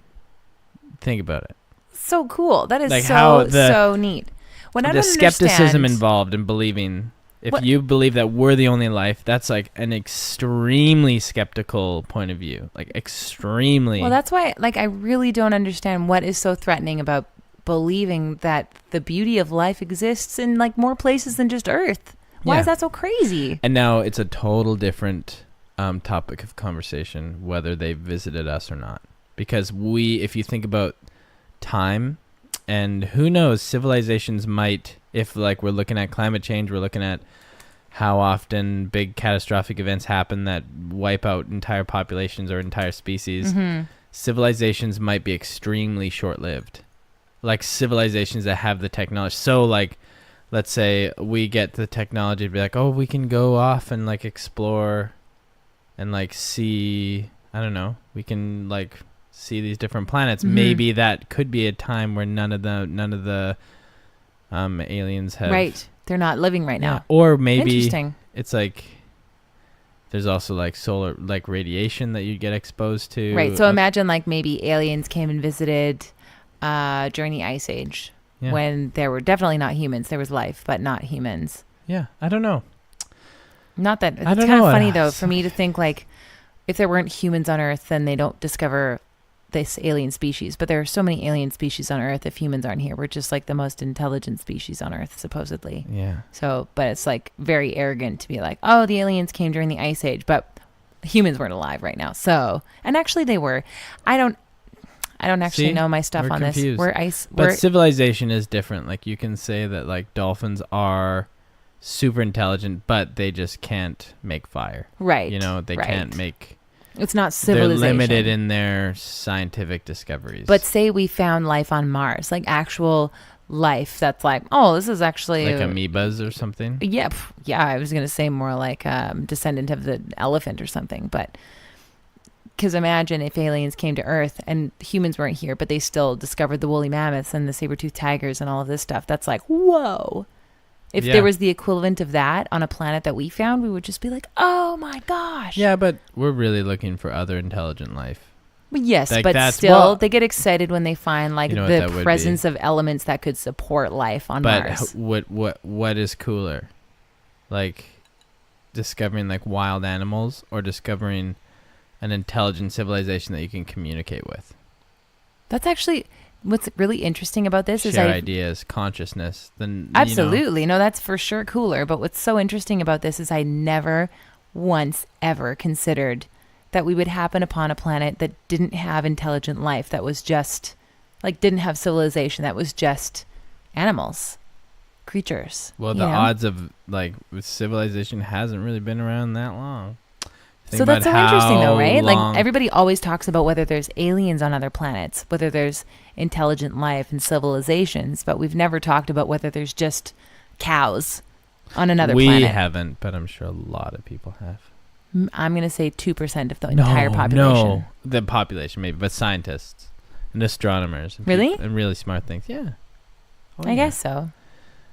think about it. So cool. That is like so neat. What I the skepticism involved in believing, if you believe that we're the only life, that's like an extremely skeptical point of view. Like extremely. Well, that's why, like, I really don't understand what is so threatening about believing that the beauty of life exists in like more places than just Earth. Why is that so crazy? And now it's a total different topic of conversation, whether they visited us or not. Because if you think about time, and who knows, civilizations might, if like we're looking at climate change, we're looking at how often big catastrophic events happen that wipe out entire populations or entire species, civilizations might be extremely short-lived. Like civilizations that have the technology. So like, let's say we get the technology to be like, oh, we can go off and like explore and like see, I don't know, we can like see these different planets. Maybe that could be a time where none of the aliens have. Right. They're not living right now. Or maybe it's like there's also like solar, like radiation that you get exposed to. Right. So imagine like maybe aliens came and visited during the Ice Age. Yeah. When there were definitely not humans. There was life, but not humans. Yeah, I don't know. Not that. It's kind of funny, though, for me to think, like, if there weren't humans on Earth, then they don't discover this alien species. But there are so many alien species on Earth. If humans aren't here, we're just, like, the most intelligent species on Earth, supposedly. Yeah. So, but it's, like, very arrogant to be like, oh, the aliens came during the Ice Age, but humans weren't alive right now. So, and actually they were. I don't actually know my stuff on confused. This. But civilization is different. Like you can say that like dolphins are super intelligent, but they just can't make fire. Right. You know, they can't make. It's not civilization. They're limited in their scientific discoveries. But say we found life on Mars, like actual life that's like, oh, this is actually like amoebas or something. Yeah. I was gonna say more like descendant of the elephant or something, but. Because imagine if aliens came to Earth and humans weren't here, but they still discovered the woolly mammoths and the saber-toothed tigers and all of this stuff. That's like, whoa. If there was the equivalent of that on a planet that we found, we would just be like, oh my gosh. Yeah, but we're really looking for other intelligent life. Well, yes, like but still, they get excited when they find like the presence of elements that could support life on Mars. But what is cooler? Like discovering like wild animals or discovering an intelligent civilization that you can communicate with. That's actually what's really interesting about this is share ideas, consciousness. Then absolutely. No, that's for sure cooler. But what's so interesting about this is I never once ever considered that we would happen upon a planet that didn't have intelligent life, that was just like didn't have civilization, that was just animals, creatures. Well, the odds of like with civilization hasn't really been around that long. So that's so interesting though, right? Like everybody always talks about whether there's aliens on other planets, whether there's intelligent life and civilizations, but we've never talked about whether there's just cows on another planet. We haven't, but I'm sure a lot of people have. I'm going to say 2% of the entire population. No, the population maybe, but scientists and astronomers. And really? And really smart things. Yeah. I guess so.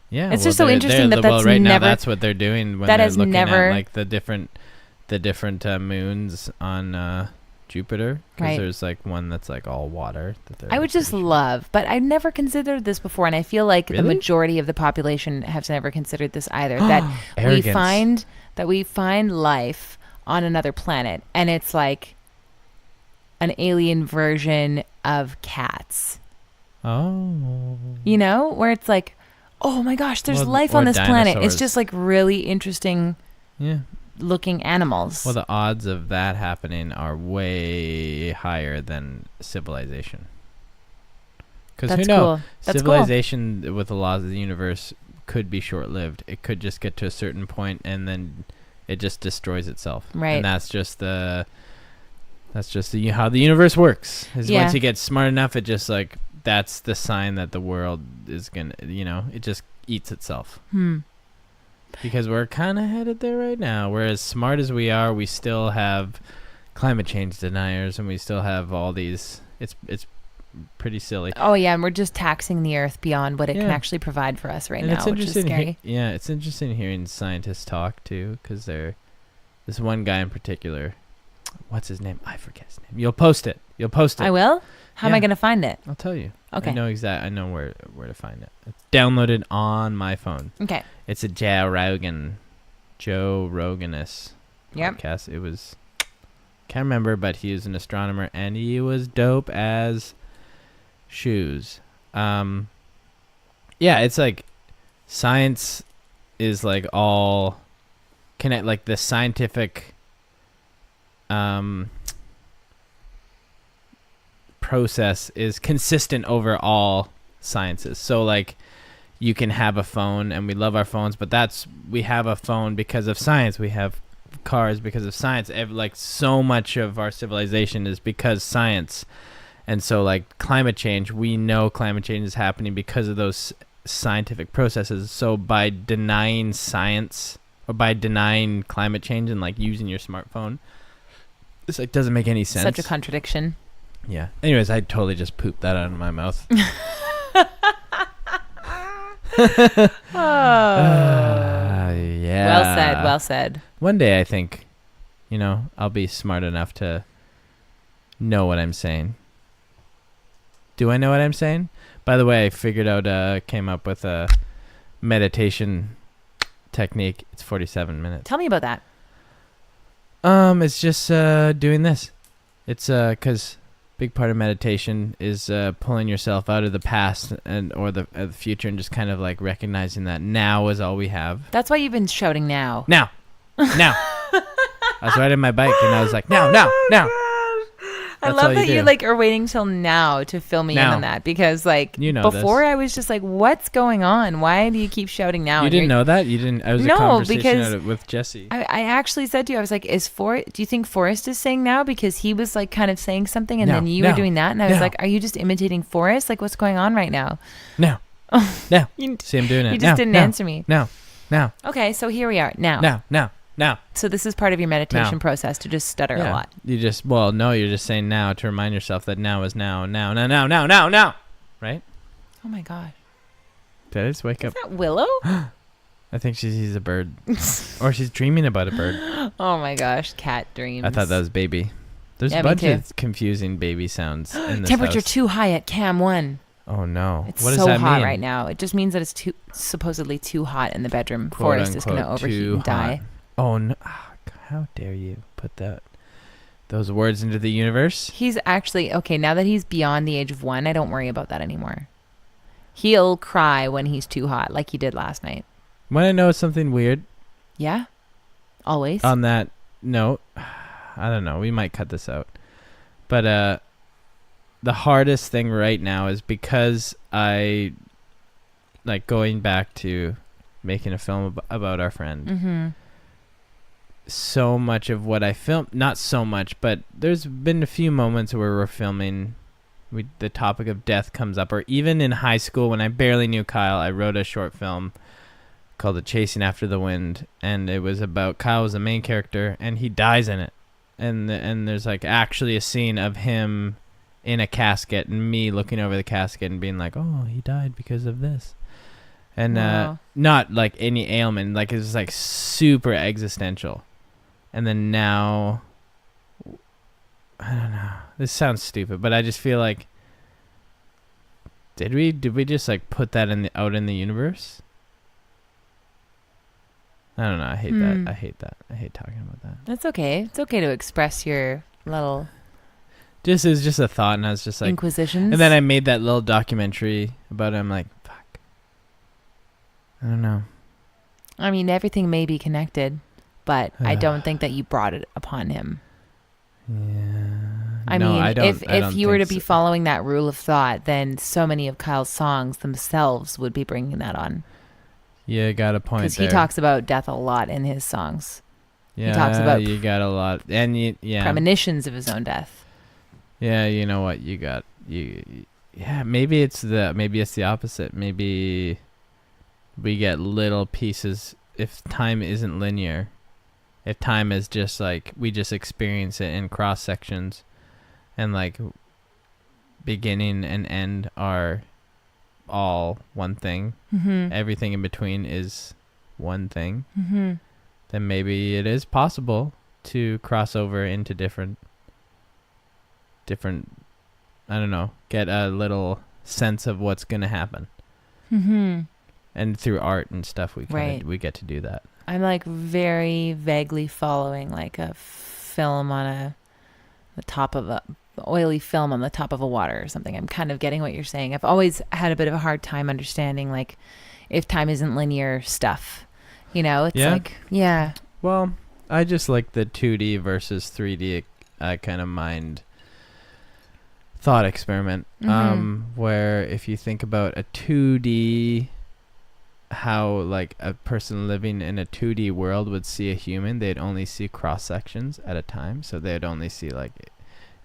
Yeah. It's just so interesting that that's right never... now that's what they're doing when they're looking at like the different moons on Jupiter. Because there's like one that's like all water. I would just love, but I never considered this before. And I feel like the majority of the population has never considered this either. That we find life on another planet, and it's like an alien version of cats. Oh. You know, where it's like, oh my gosh, there's life on this planet. It's just like really interesting looking animals. Well, the odds of that happening are way higher than civilization. Because who knows? Civilization with the laws of the universe could be short-lived. It could just get to a certain point and then it just destroys itself. Right. And that's just how the universe works. Is once you get smart enough, it just like that's the sign that the world is gonna, it just eats itself. Because we're kind of headed there right now. We're as smart as we are. We still have climate change deniers, and we still have all these. It's pretty silly. Oh yeah, and we're just taxing the earth beyond what it can actually provide for us right now, which is scary. It's interesting hearing scientists talk too, because this one guy in particular. What's his name? I forget his name. You'll post it. I will. How am I going to find it? I'll tell you. Okay. I know where to find it. It's downloaded on my phone. Okay. It's a Joe Roganus podcast. It was, can't remember, but he is an astronomer and he was dope as shoes. It's like science is like all connect, like the scientific process is consistent over all sciences. So like you can have a phone, and we love our phones, but we have a phone because of science. We have cars because of science. Like so much of our civilization is because science. And so like climate change, we know climate change is happening because of those scientific processes. So by denying science or by denying climate change and like using your smartphone, this like doesn't make any sense. Such a contradiction. Yeah. Anyways, I totally just pooped that out of my mouth. Yeah. Well said. One day I think, I'll be smart enough to know what I'm saying. Do I know what I'm saying? By the way, I came up with a meditation technique. It's 47 minutes. Tell me about that. It's just doing this. It's because big part of meditation is pulling yourself out of the past or the future and just kind of like recognizing that now is all we have. That's why you've been shouting now. Now. I was riding my bike and I was like, now. I love that you like are waiting till now to fill me in on that, because like before I was just like, what's going on? Why do you keep shouting now? You didn't know that? You didn't? I was a conversation with Jesse. I actually said to you, I was like, do you think Forrest is saying now? Because he was like kind of saying something and then you were doing that. And I was like, are you just imitating Forrest? Like what's going on right now? No. See, I'm doing it. You just didn't answer me. No. Okay, so here we are. Now. So this is part of your meditation process, to just stutter a lot. You're just saying now to remind yourself that now is now. Right? Oh my God. Did I just wake up? Is that Willow? I think she sees a bird. Or she's dreaming about a bird. Oh my gosh, cat dreams. I thought that was baby. There's a bunch of confusing baby sounds in this Temperature house. Too high at Cam 1. Oh no. What does that mean? It's so hot right now. It just means that it's supposedly too hot in the bedroom. Quote, Forrest is going to overheat and die. Oh no! How dare you put those words into the universe? He's actually okay now that he's beyond the age of 1. I don't worry about that anymore. He'll cry when he's too hot, like he did last night. Want to know something weird? Yeah, always. On that note, I don't know. We might cut this out, but the hardest thing right now is because I like going back to making a film about our friend. Mm-hmm. So much of what I filmed, not so much, but there's been a few moments where we're filming, the topic of death comes up, or even in high school when I barely knew Kyle, I wrote a short film called Chasing After the Wind, and it was about Kyle was the main character, and he dies in it, and there's like actually a scene of him in a casket, and me looking over the casket and being like, oh, he died because of this. And Wow. not like any ailment, like it was like super existential. And then now, I don't know. This sounds stupid, but I just feel like, did we just like put that out in the universe? I don't know. I hate that. I hate that. I hate talking about that. That's okay. It's okay to express your little This is just a thought, and I was just like, inquisitions. and then I made that little documentary about it. I'm like, fuck. I don't know. I mean, everything may be connected, but I don't think that you brought it upon him. Yeah. I No, mean, I don't, if you were to think be so. following that rule of thought, then so many of Kyle's songs themselves would be bringing that on. Yeah, got a point Because there. he talks about death a lot in his songs. Yeah, talks about you got a lot, and yeah, Premonitions of his own death. yeah. You know what you got? Yeah. Maybe it's the opposite. Maybe we get little pieces. If time isn't linear, if time is just like we just experience it in cross sections, and like beginning and end are all one thing. Mm-hmm. Everything in between is one thing. Mm-hmm. Then maybe it is possible to cross over into different, I don't know, get a little sense of what's going to happen. Mm-hmm. And through art and stuff, we get to do that. I'm like very vaguely following like a film on the top of a oily film on the top of a water or something. I'm kind of getting what you're saying. I've always had a bit of a hard time understanding like if time isn't linear stuff. You know, it's like, yeah. Well, I just like the 2D versus 3D kind of mind thought experiment. Where if you think about a 2D, how like a person living in a 2D world would see a human, they'd only see cross sections at a time. So they'd only see like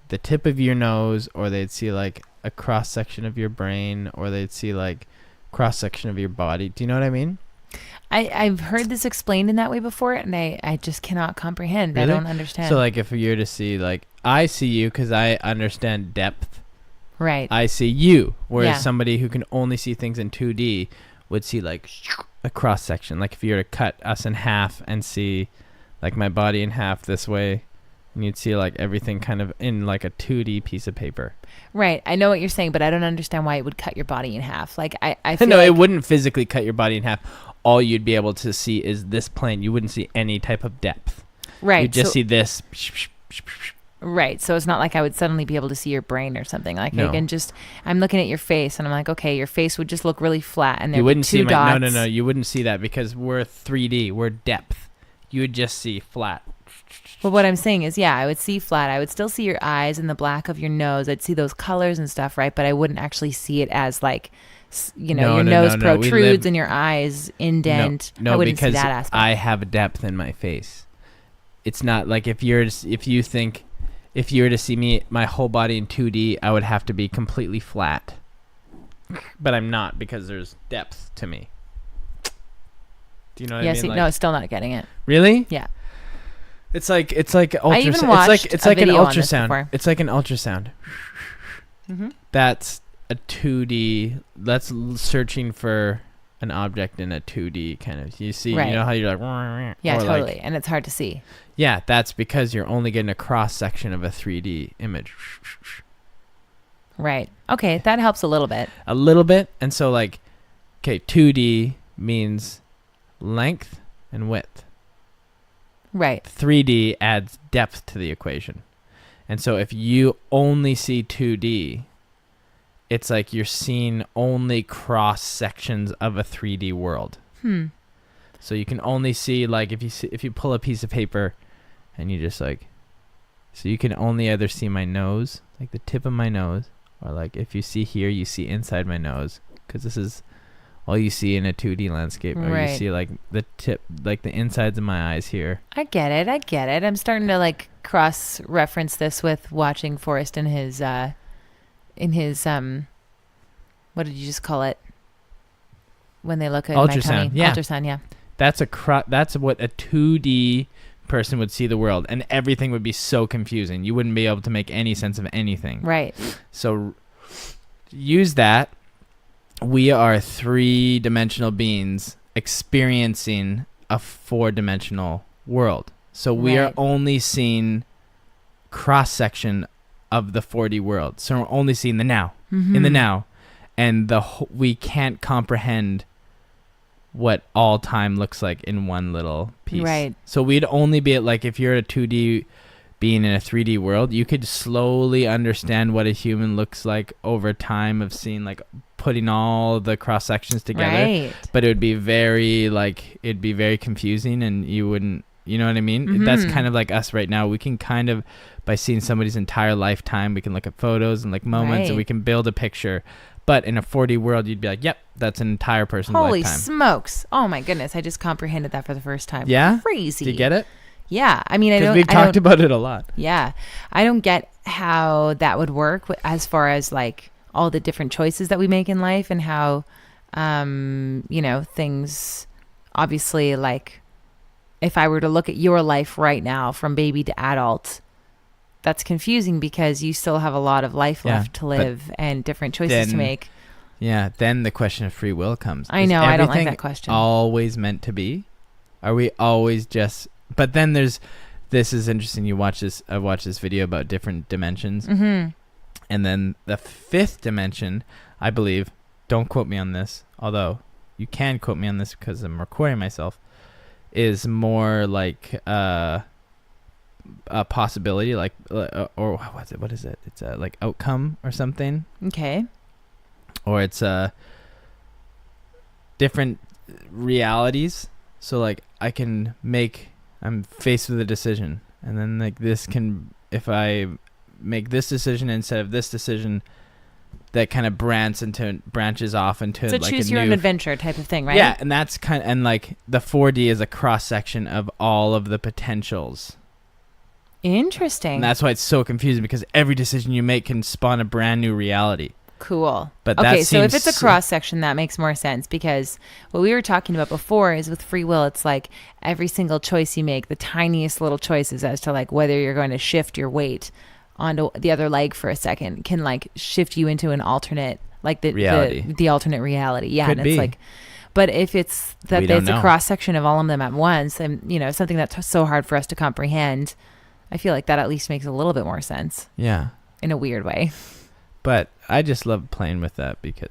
the tip of your nose, or they'd see like a cross section of your brain, or they'd see like cross section of your body. Do you know what I mean? I've heard this explained in that way before, and I just cannot comprehend. Really? I don't understand. So like if you're to see, like I see you because I understand depth. Right. I see you, whereas Yeah. somebody who can only see things in 2D would see like a cross section. Like if you were to cut us in half and see like my body in half this way, and you'd see like everything kind of in like a 2D piece of paper. Right. I know what you're saying, but I don't understand why it would cut your body in half. Like I feel No, like it wouldn't physically cut your body in half. All you'd be able to see is this plane. You wouldn't see any type of depth. right. You'd just so, see this. Right. So it's not like I would suddenly be able to see your brain or something. Like No. I can just, I'm looking at your face and I'm like, okay, your face would just look really flat, and there You would be wouldn't two see dots. no. You wouldn't see that because we're 3D. We're depth. You would just see flat. But what I'm saying is, yeah, I would see flat. I would still see your eyes and the black of your nose. I'd see those colors and stuff, right? But I wouldn't actually see it as like, you know, your nose no. We protrudes live- and your eyes indent. No, I wouldn't because see that aspect. I have depth in my face. It's not like if you were to see me, my whole body in 2D, I would have to be completely flat. But I'm not, because there's depth to me. Do you know what I mean? See, Like, no, still not getting it. really? Yeah. It's like ultrasound. I even watched it's a like an video on this ultrasound. before. It's like an ultrasound. Mm-hmm. That's a 2D. That's searching for an object in a 2D kind of. You see, Right. you know how you're like, Yeah, or totally. like- And it's hard to see. yeah, that's because you're only getting a cross section of a 3D image. Right. Okay, that helps a little bit. A little bit. And so like, okay, 2D means length and width. Right. 3D adds depth to the equation. And so if you only see 2D, it's like you're seeing only cross sections of a 3D world. So you can only see, like, if you pull a piece of paper and you just like, so you can only either see my nose, like the tip of my nose, or like if you see here, you see inside my nose, because this is all you see in a 2D landscape. Or you see like the tip, like the insides of my eyes here. I get it. I'm starting to like cross-reference this with watching Forrest in his what did you just call it? When they look at my tummy. Ultrasound, yeah. That's what a 2D person would see the world, and everything would be so confusing. You wouldn't be able to make any sense of anything. Right. So use that. We are 3-dimensional beings experiencing a 4-dimensional world. So we are only seeing cross-section of the 4D world. So we're only seeing the now, in the now. And we can't comprehend what all time looks like in one little piece. Right. So we'd only be at, like, if you're a 2D being in a 3D world, you could slowly understand what a human looks like over time of seeing, like, putting all the cross sections together. Right. But it would be very, like, it'd be very confusing, and you wouldn't, you know what I mean? That's kind of like us right now. We can kind of, by seeing somebody's entire lifetime, we can look at photos and like moments, and we can build a picture. But in a 4D world, you'd be like, yep, that's an entire person's Holy lifetime. smokes. Oh my goodness. I just comprehended that for the first time. Yeah? Crazy. Do you get it? Yeah. I mean, Because we've talked about it a lot. Yeah. I don't get how that would work as far as like all the different choices that we make in life, and how, things obviously, like, if I were to look at your life right now from baby to adult, that's confusing because you still have a lot of life left to live and different choices to make. Yeah. Then the question of free will comes. I know. I don't like that question. Always meant to be? Are we always just... But then this is interesting. I watched this video about different dimensions. Mm-hmm. And then the 5th dimension, I believe, don't quote me on this, although you can quote me on this because I'm recording myself, is more like a possibility, like, or what is it? It's a like outcome or something. Okay. Or it's different realities. So like I'm faced with a decision, and then like if I make this decision instead of this decision, that kind of branches off into so like choose your own adventure type of thing, right? Yeah, and that's and like the 4D is a cross section of all of the potentials. Interesting. And that's why it's so confusing, because every decision you make can spawn a brand new reality. Cool. But okay, so if it's a cross section, that makes more sense, because what we were talking about before is with free will, it's like every single choice you make, the tiniest little choices as to like whether you're going to shift your weight onto the other leg for a second can like shift you into an alternate, like the alternate reality. Yeah. Could and it's be. like, but if it's that it's a cross section of all of them at once, and something that's so hard for us to comprehend, I feel like that at least makes a little bit more sense. Yeah. In a weird way. But I just love playing with that because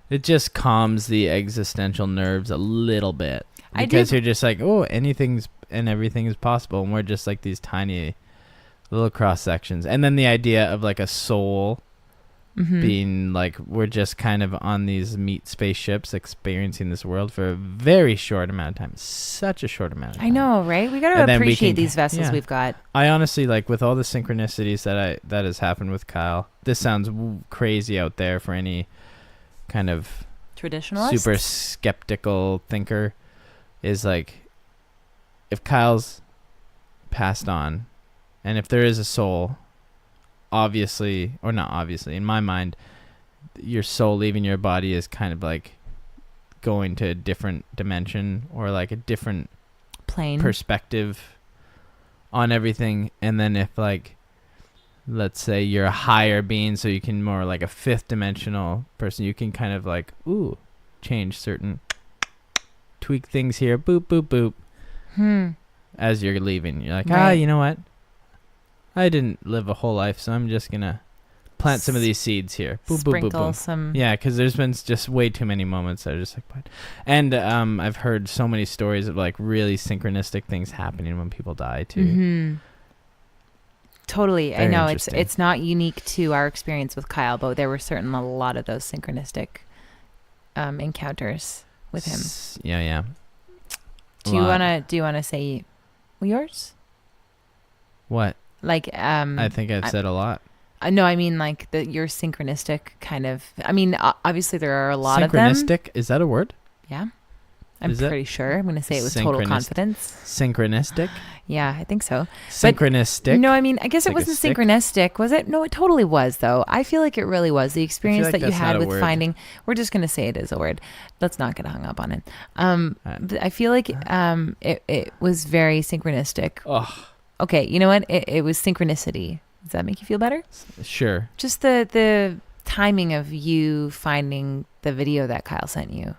it just calms the existential nerves a little bit. Because you're just like, oh, anything's and everything is possible, and we're just like these tiny little cross sections. And then the idea of like a soul being like, we're just kind of on these meat spaceships experiencing this world for a very short amount of time. Such a short amount of time. I know, right? We got to appreciate these vessels we've got. I honestly, like, with all the synchronicities that has happened with Kyle, this sounds crazy out there for any kind of traditionalist, super skeptical thinker, is like, if Kyle's passed on, and if there is a soul, obviously, or not obviously, in my mind, your soul leaving your body is kind of like going to a different dimension, or like a different plane perspective on everything. And then if, like, let's say you're a higher being, so you can more like a 5th dimensional person, you can kind of like, change certain, tweak things here, boop, boop, boop, as you're leaving. You're like, you know what? I didn't live a whole life, so I'm just going to plant some of these seeds here. Boom, boom, boom, Sprinkle boom. some. Yeah, because there's been just way too many moments that are just like, what? And I've heard so many stories of like really synchronistic things happening when people die too. Mm-hmm. Totally. Very I know interesting. it's not unique to our experience with Kyle, but there were certainly a lot of those synchronistic encounters with him. Yeah. Do you wanna say yours? What? Like I think I've said a lot. No, I mean like your synchronistic kind of. I mean, obviously there are a lot of them. Synchronistic, is that a word? Yeah, I'm Is it? pretty sure. I'm going to say it with total confidence. Synchronistic. Yeah, I think so. Synchronistic. No, I mean, I guess it Like a wasn't stick? synchronistic, was it? No, it totally was, though. I feel like it really was. The experience like that you that's had not a with word. finding. We're just going to say it is a word. Let's not get hung up on it. Right. I feel like it was very synchronistic. Oh, Okay, you know what? It was synchronicity. Does that make you feel better? sure. Just the timing of you finding the video that Kyle sent you,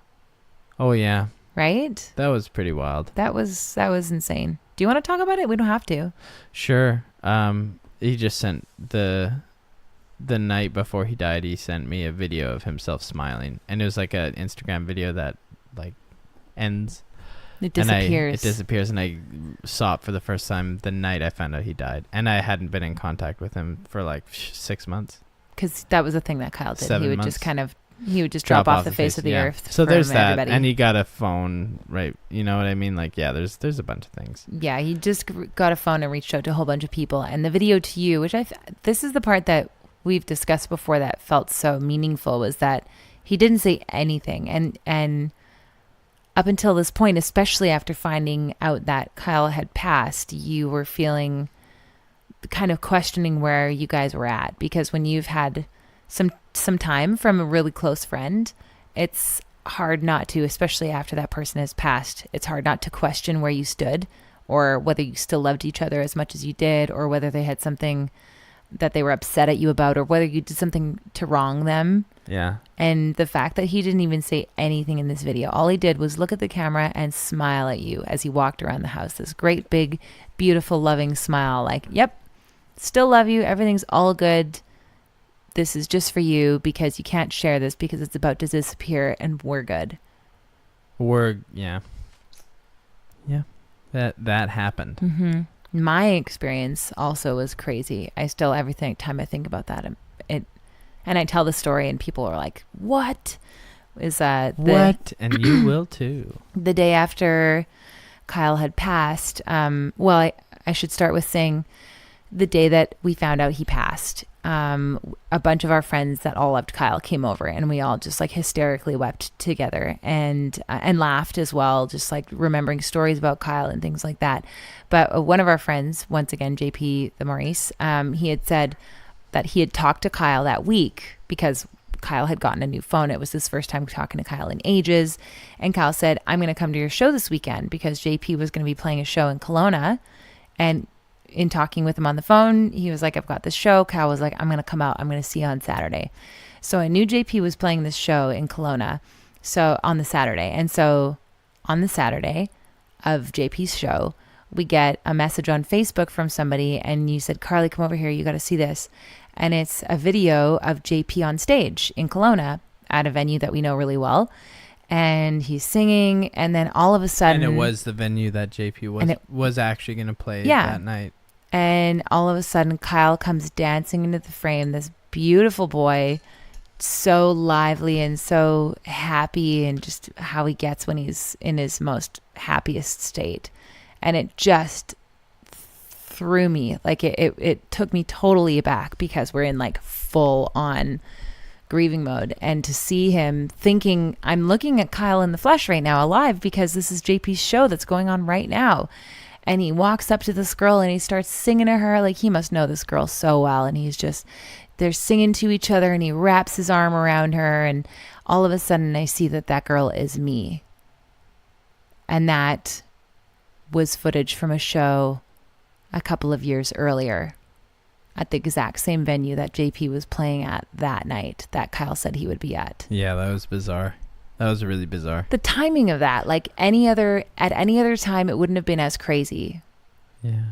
Oh yeah, right? that was pretty wild. That was insane. Do you want to talk about it? We don't have to. Sure. He just sent the night before he died. He sent me a video of himself smiling, and it was like an Instagram video that like ends. It disappears. It disappears, and I saw it for the first time the night I found out he died, and I hadn't been in contact with him for like 6 months. Because that was the thing that Kyle did. 7 He would months. just kind of drop off the face of the earth. So there's from that, everybody. and he got a phone, right? You know what I mean? Like, yeah, there's a bunch of things. Yeah, he just got a phone and reached out to a whole bunch of people. And the video to you, which this is the part that we've discussed before that felt so meaningful, was that he didn't say anything. And up until this point, especially after finding out that Kyle had passed, you were feeling kind of questioning where you guys were at, because when you've had some time from a really close friend, it's hard not to, especially after that person has passed, it's hard not to question where you stood, or whether you still loved each other as much as you did, or whether they had something that they were upset at you about, or whether you did something to wrong them. Yeah. And the fact that he didn't even say anything in this video, all he did was look at the camera and smile at you as he walked around the house. This great, big, beautiful, loving smile. Like, yep, still love you. Everything's all good. This is just for you because you can't share this because it's about to disappear, and we're good. Yeah. That happened. Mm-hmm. My experience also was crazy. Every time I think about that, and I tell the story and people are like, what? What? And you will too. The day after Kyle had passed, I should start with saying the day that we found out he passed, a bunch of our friends that all loved Kyle came over, and we all just like hysterically wept together and laughed as well, just like remembering stories about Kyle and things like that. But one of our friends, once again, JP the Maurice, he had said that he had talked to Kyle that week because Kyle had gotten a new phone. It was his first time talking to Kyle in ages. And Kyle said, I'm going to come to your show this weekend, because JP was going to be playing a show in Kelowna. And in talking with him on the phone, he was like, I've got this show. Kyle was like, I'm going to come out. I'm going to see you on Saturday. So I knew JP was playing this show in Kelowna. So on the Saturday. And so on the Saturday of JP's show, we get a message on Facebook from somebody, and you said, Carly, come over here. You got to see this. And it's a video of JP on stage in Kelowna at a venue that we know really well. And he's singing, and then all of a sudden... And it was the venue that JP was actually going to play that night. And all of a sudden, Kyle comes dancing into the frame, this beautiful boy, so lively and so happy, and just how he gets when he's in his most happiest state. And it just threw me. Like it took me totally aback, because we're in like full on grieving mode. And to see him thinking, I'm looking at Kyle in the flesh right now, alive, because this is JP's show that's going on right now. And he walks up to this girl and he starts singing to her. Like, he must know this girl so well. And they're singing to each other, and he wraps his arm around her. And all of a sudden I see that girl is me. And that was footage from a show a couple of years earlier at the exact same venue that JP was playing at that night that Kyle said he would be at. Yeah, that was bizarre. That was really bizarre. The timing of that, like at any other time, it wouldn't have been as crazy. Yeah.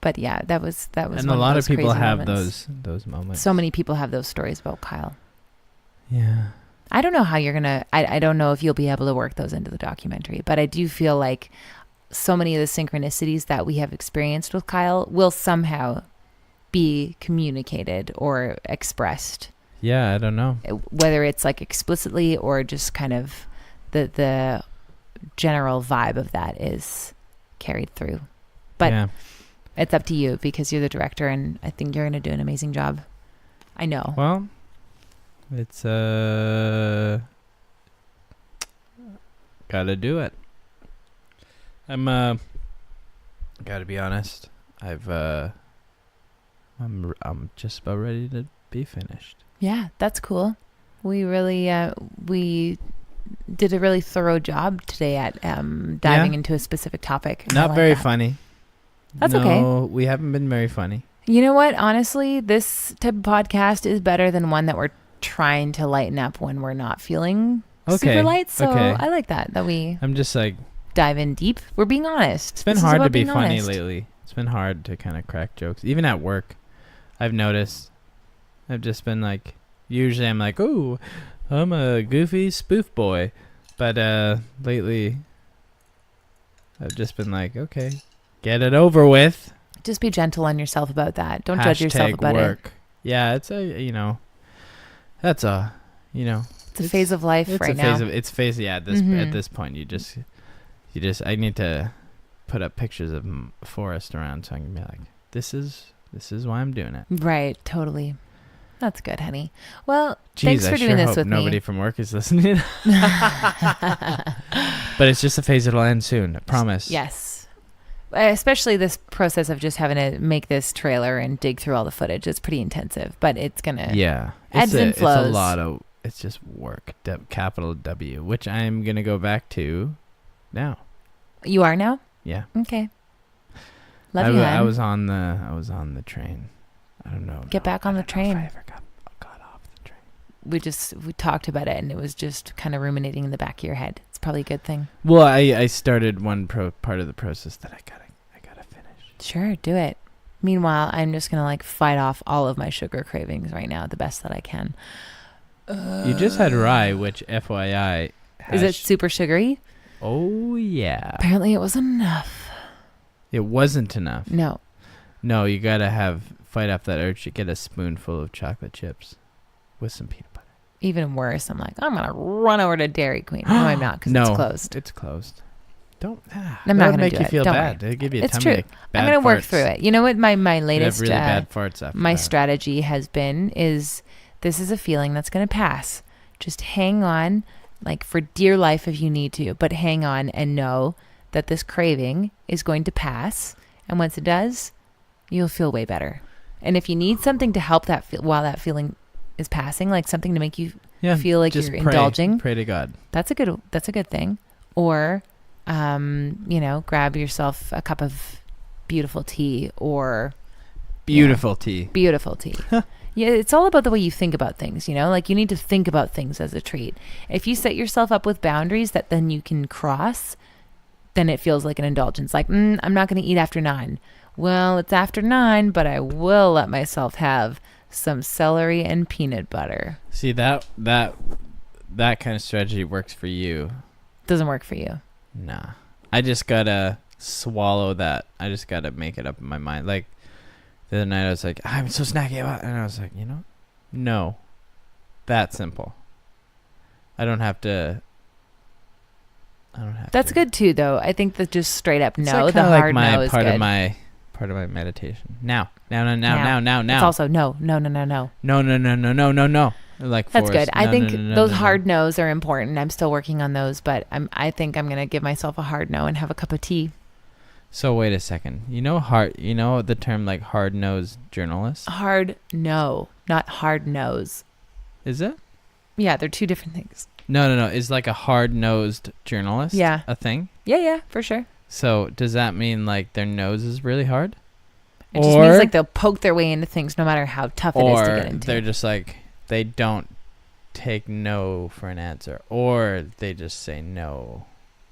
But yeah, that was And one a lot of of people crazy have moments. those moments. So many people have those stories about Kyle. Yeah. I don't know how you're gonna. I don't know if you'll be able to work those into the documentary, but I do feel like so many of the synchronicities that we have experienced with Kyle will somehow be communicated or expressed. Yeah, I don't know. Whether it's like explicitly or just kind of the general vibe of that is carried through. But yeah. It's up to you because you're the director, and I think you're going to do an amazing job. I know. Well, it's gotta do it. I'm gotta be honest. I'm just about ready to be finished. Yeah, that's cool. We really we did a really thorough job today at diving into a specific topic. Not very funny. That's okay. No, we haven't been very funny. You know what? Honestly, this type of podcast is better than one that we're trying to lighten up when we're not feeling super light. So I like that we I'm just like dive in deep. We're being honest. It's been hard to be funny lately. It's been hard to kind of crack jokes. Even at work, I've noticed. I've just been like, usually I'm like, oh, I'm a goofy spoof boy. But lately, I've just been like, okay, get it over with. Just be gentle on yourself about that. Don't judge yourself about work. it. Yeah, it's a, that's a, it's a phase of life right now. It's a phase. Yeah, at this point, you just, I need to put up pictures of forest around so I can be like, this is why I'm doing it. Right. Totally. That's good, honey. Well, Jeez, thanks for doing this with me. Nobody from work is listening. But it's just a phase. It'll end soon. I promise. Yes. Especially this process of just having to make this trailer and dig through all the footage. It's pretty intensive, but it's going to ebbs and flows. It's a lot of, it's just work, capital W, which I'm going to go back to now. You are now? Yeah. Okay. Love you, I was on the train. I don't know. Get back on the train. I ever got off the train. We talked about it, and it was just kind of ruminating in the back of your head. It's probably a good thing. Well, I started one part of the process that I gotta finish. Sure, do it. Meanwhile, I'm just gonna fight off all of my sugar cravings right now, the best that I can. You just had rye, which FYI is it super sugary? Oh yeah. Apparently, it wasn't enough. It wasn't enough. No, you gotta fight off that urge to get a spoonful of chocolate chips with some peanut butter. Even worse, I'm like, I'm gonna run over to Dairy Queen. No, I'm not, because it's closed. It's closed. Don't. I'm not gonna make do you it. feel Don't bad. worry. It'll give you a it's tummy true. ache. I'm gonna work through it. You know what? My latest really bad farts after my that. strategy has been is this is a feeling that's gonna pass. Just hang on, for dear life if you need to, but hang on and know that this craving is going to pass, and once it does, you'll feel way better. And if you need something to help that while that feeling is passing, like something to make you feel like you're indulging, pray to God. That's a good thing. Or, grab yourself a cup of beautiful tea or beautiful tea. Yeah, it's all about the way you think about things. You need to think about things as a treat. If you set yourself up with boundaries that then you can cross, then it feels like an indulgence. Like, I'm not going to eat after 9. Well, it's after 9, but I will let myself have some celery and peanut butter. See, that kind of strategy works for you. Doesn't work for you. Nah. I just gotta swallow that. I just gotta make it up in my mind. Like, the other night I was like, I'm so snacky. And I was like, no. That simple. I don't have to. That's good too, though. I think that just straight up no, the hard no is good. Part of my meditation. Now. It's also no. No. Like that's good. I think those hard no's no's are important. I'm still working on those, but I think I'm gonna give myself a hard no and have a cup of tea. So wait a second. You know the term hard-nosed journalist? Hard no, not hard nose. Is it? Yeah, they're two different things. No. Is a hard-nosed journalist a thing? Yeah, for sure. So does that mean their nose is really hard? It just means they'll poke their way into things no matter how tough it is to get into. Or they're just they don't take no for an answer. Or they just say no.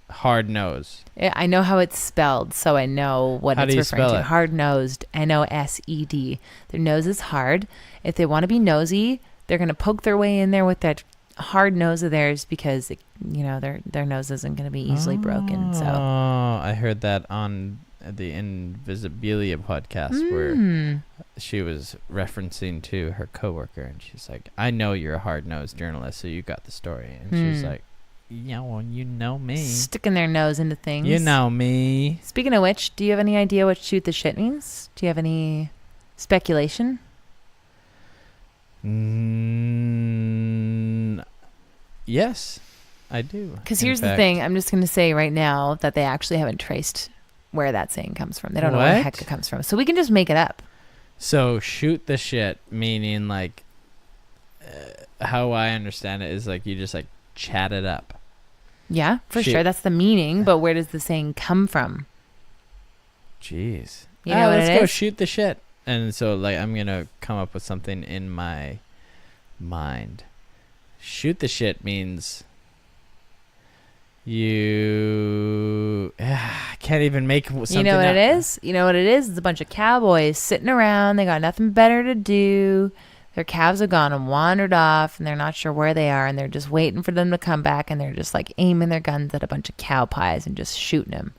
hard nose. I know how it's spelled, so I know what How it's do you referring spell to. it? Hard-nosed, Nosed. Their nose is hard. If they want to be nosy, they're going to poke their way in there with that hard nose of theirs because, their nose isn't going to be easily broken. So I heard that on the Invisibilia podcast where she was referencing to her coworker, and she's like, I know you're a hard-nosed journalist, so you got the story. And she's like, yeah, well, you know me. Sticking their nose into things. You know me. Speaking of which, do you have any idea what shoot the shit means? Do you have any speculation? Yes, I do. Because here's the thing. I'm just going to say right now that they actually haven't traced where that saying comes from. They don't know where the heck it comes from. So we can just make it up. So shoot the shit, meaning like how I understand it is like you just like chat it up. Yeah, for sure. That's the meaning. But where does the saying come from? Jeez. You know what let's it go is? shoot the shit. And so like I'm going to come up with something in my mind. Shoot the shit means you can't even make something. You know what it is? You know what it is? It's a bunch of cowboys sitting around. They got nothing better to do. Their calves have gone and wandered off, and they're not sure where they are, and they're just waiting for them to come back, and they're just like aiming their guns at a bunch of cow pies and just shooting them,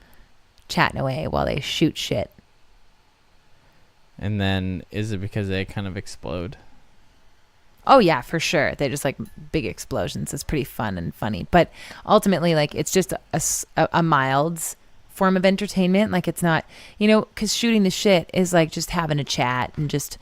chatting away while they shoot shit. And then is it because they kind of explode? Oh, yeah, for sure. They're just like big explosions. It's pretty fun and funny. But ultimately, like, it's just a mild form of entertainment. Like, it's not, because shooting the shit is like just having a chat and just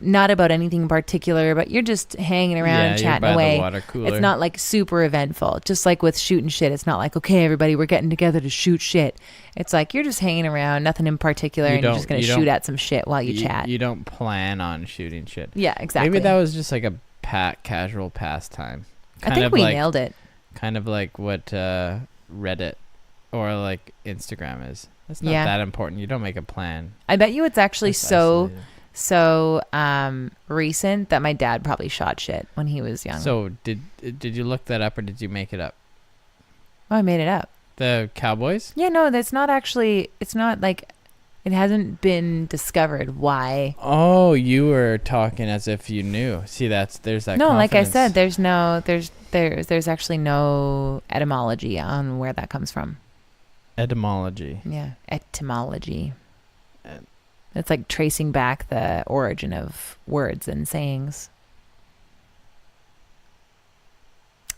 not about anything in particular, but you're just hanging around, chatting away. The water cooler. It's not like super eventful. Just like with shooting shit, it's not like, okay, everybody, we're getting together to shoot shit. It's like you're just hanging around, nothing in particular, and you're just going to shoot at some shit while you chat. You don't plan on shooting shit. Yeah, exactly. Maybe that was just like a casual pastime. I think we nailed it. Kind of like what Reddit or like Instagram is. That's not that important. You don't make a plan. I bet you it's actually so recent that my dad probably shot shit when he was young. So did you look that up or did you make it up? Oh, I made it up. The Cowboys? Yeah, no, that's not actually. It's not like. It hasn't been discovered why. Oh, you were talking as if you knew. See, there's that. No, confidence. like I said, there's actually no etymology on where that comes from. Etymology. Yeah, etymology. It's like tracing back the origin of words and sayings.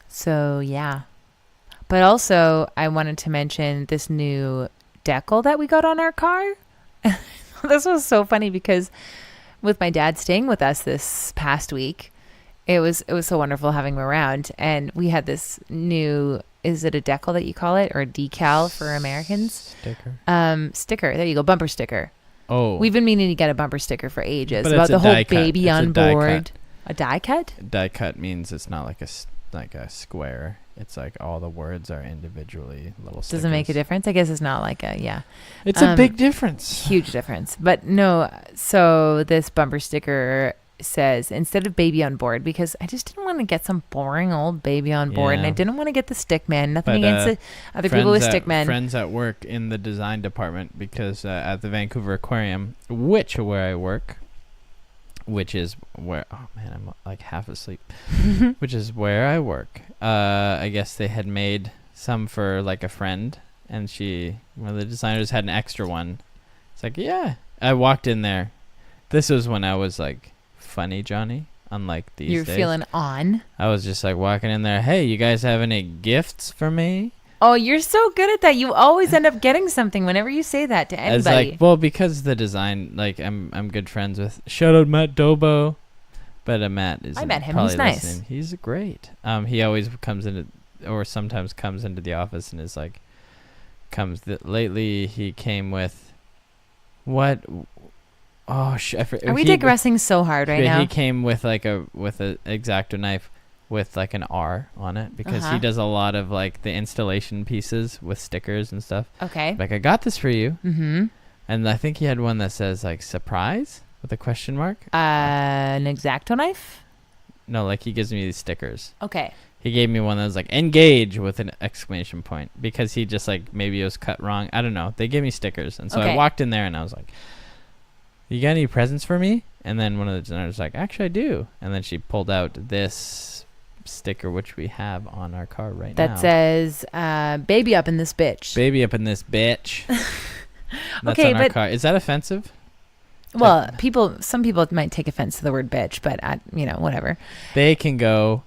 So yeah, but also I wanted to mention this new decal that we got on our car. This was so funny because with my dad staying with us this past week, it was so wonderful having him around, and we had this new, is it a decal that you call it, or a decal for Americans? Sticker. There you go, bumper sticker. Oh, we've been meaning to get a bumper sticker for ages but about the whole die-cut. baby It's on board. A die cut? Die cut means it's not like a square. It's like all the words are individually little stickers. Does it make a difference? I guess it's not like It's a big difference. Huge difference. But no, so this bumper sticker says, instead of baby on board, because I just didn't want to get some boring old baby on board, and I didn't want to get the stick man. Nothing against the other people with stick men. Friends at work in the design department, because at the Vancouver Aquarium, where I work, which is where, oh man, I'm like half asleep, which is where I work. I guess they had made some for like a friend, and one of the designers had an extra one. It's like, yeah, I walked in there. This was when I was like funny Johnny, unlike these You're days. feeling on. I was just like walking in there, hey, you guys have any gifts for me? Oh, you're so good at that. You always end up getting something whenever you say that to anybody. It's like, well, because the design, like I'm good friends with, shout out Matt Dobo, but Matt is. I met him. He's nice. Listening. He's great. He always comes into, or sometimes comes into the office and is like, lately he came with, what? Oh, Are we digressing so hard right now? He came with like a X-Acto knife with like an R on it, because he does a lot of like the installation pieces with stickers and stuff. Okay. Like, I got this for you. Mm-hmm. And I think he had one that says like surprise with a question mark. An X-Acto knife? No, like he gives me these stickers. Okay. He gave me one that was like engage with an exclamation point because he just like maybe it was cut wrong. I don't know. They gave me stickers. And so I walked in there and I was like, you got any presents for me? And then one of the designers was like, actually I do. And then she pulled out this sticker, which we have on our car right now. That says, baby up in this bitch. Baby up in this bitch. That's okay, on our but car. Is that offensive? Well, some people might take offense to the word bitch, but whatever. They can go.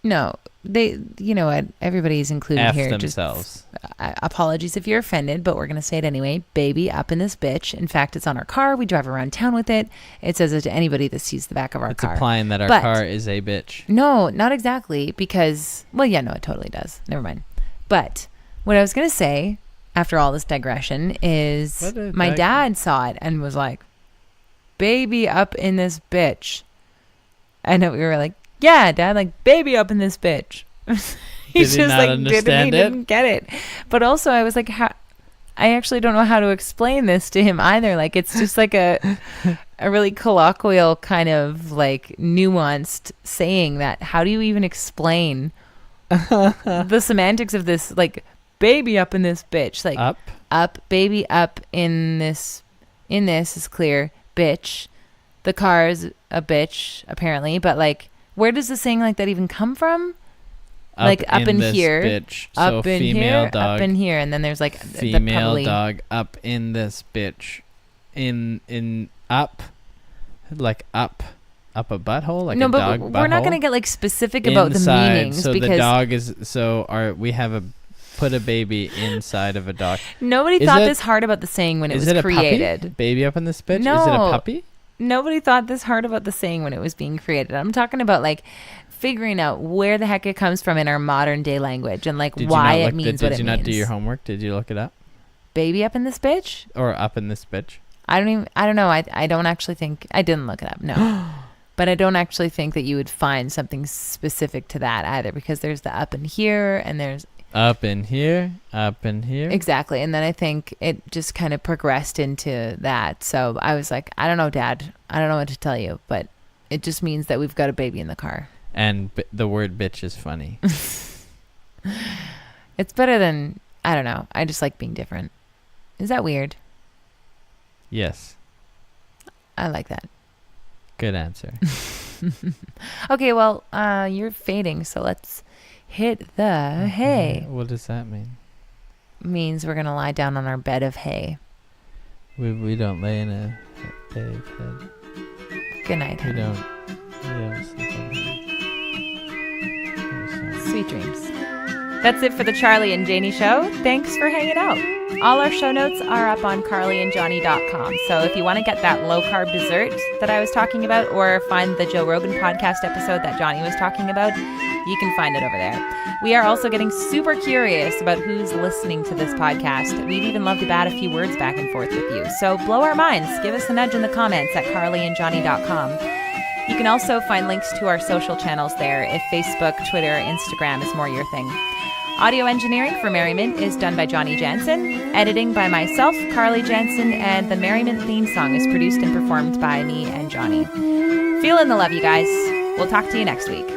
No, you know what? Everybody's included F here. themselves. Just, apologies if you're offended, but we're going to say it anyway. Baby up in this bitch. In fact, it's on our car. We drive around town with it. It says it to anybody that sees the back of our car. It's implying that our car is a bitch. No, not exactly, because, well, yeah, no, it totally does. Never mind. But what I was going to say, after all this digression, is my dad saw it and was like, baby up in this bitch. And we were like, yeah, Dad, like baby up in this bitch. He's just like didn't get it. But also I was like, I actually don't know how to explain this to him either. Like it's just like a really colloquial kind of like nuanced saying that how do you even explain the semantics of this like baby up in this bitch? Like up, baby up in this is clear, bitch. The car is a bitch apparently, but like where does the saying like that even come from? Up in here, bitch. Up so in female here, dog, up in here, and then there's like female dog up in this bitch, in up, like up a butthole, like no, a but dog. We're butthole. Not gonna get like specific about Inside, the meanings so because the dog is we have put a baby inside of a dog. Nobody thought this hard about the saying when it was created. Puppy? Baby up in this bitch. No, is it a puppy? Nobody thought this hard about the saying when it was being created. I'm talking about like figuring out where the heck it comes from in our modern day language and like why it means what it means. Did you not do your homework? Did you look it up? Baby up in this bitch? Or up in this bitch? I don't know. I don't actually think I didn't look it up. No. But I don't actually think that you would find something specific to that either because there's the up in here and there's up in here, up in here. Exactly. And then I think it just kind of progressed into that. So I was like, I don't know, Dad. I don't know what to tell you, but it just means that we've got a baby in the car. And the word bitch is funny. It's better than, I don't know. I just like being different. Is that weird? Yes. I like that. Good answer. Okay, well, you're fading, so let's hit the hay. What does that mean? Means we're gonna lie down on our bed of hay. We don't lay in a hay bed. Good night. We don't sleep on hay. Sweet dreams. That's it for the Charlie and Janie show. Thanks for hanging out. All our show notes are up on carlyandjohnny.com. So if you want to get that low-carb dessert that I was talking about or find the Joe Rogan podcast episode that Johnny was talking about, you can find it over there. We are also getting super curious about who's listening to this podcast. We'd even love to bat a few words back and forth with you. So blow our minds. Give us a nudge in the comments at carlyandjohnny.com. You can also find links to our social channels there if Facebook, Twitter, Instagram is more your thing. Audio engineering for Merriment is done by Johnny Jansen, editing by myself, Carly Jansen, and the Merriment theme song is produced and performed by me and Johnny. Feeling the love, you guys. We'll talk to you next week.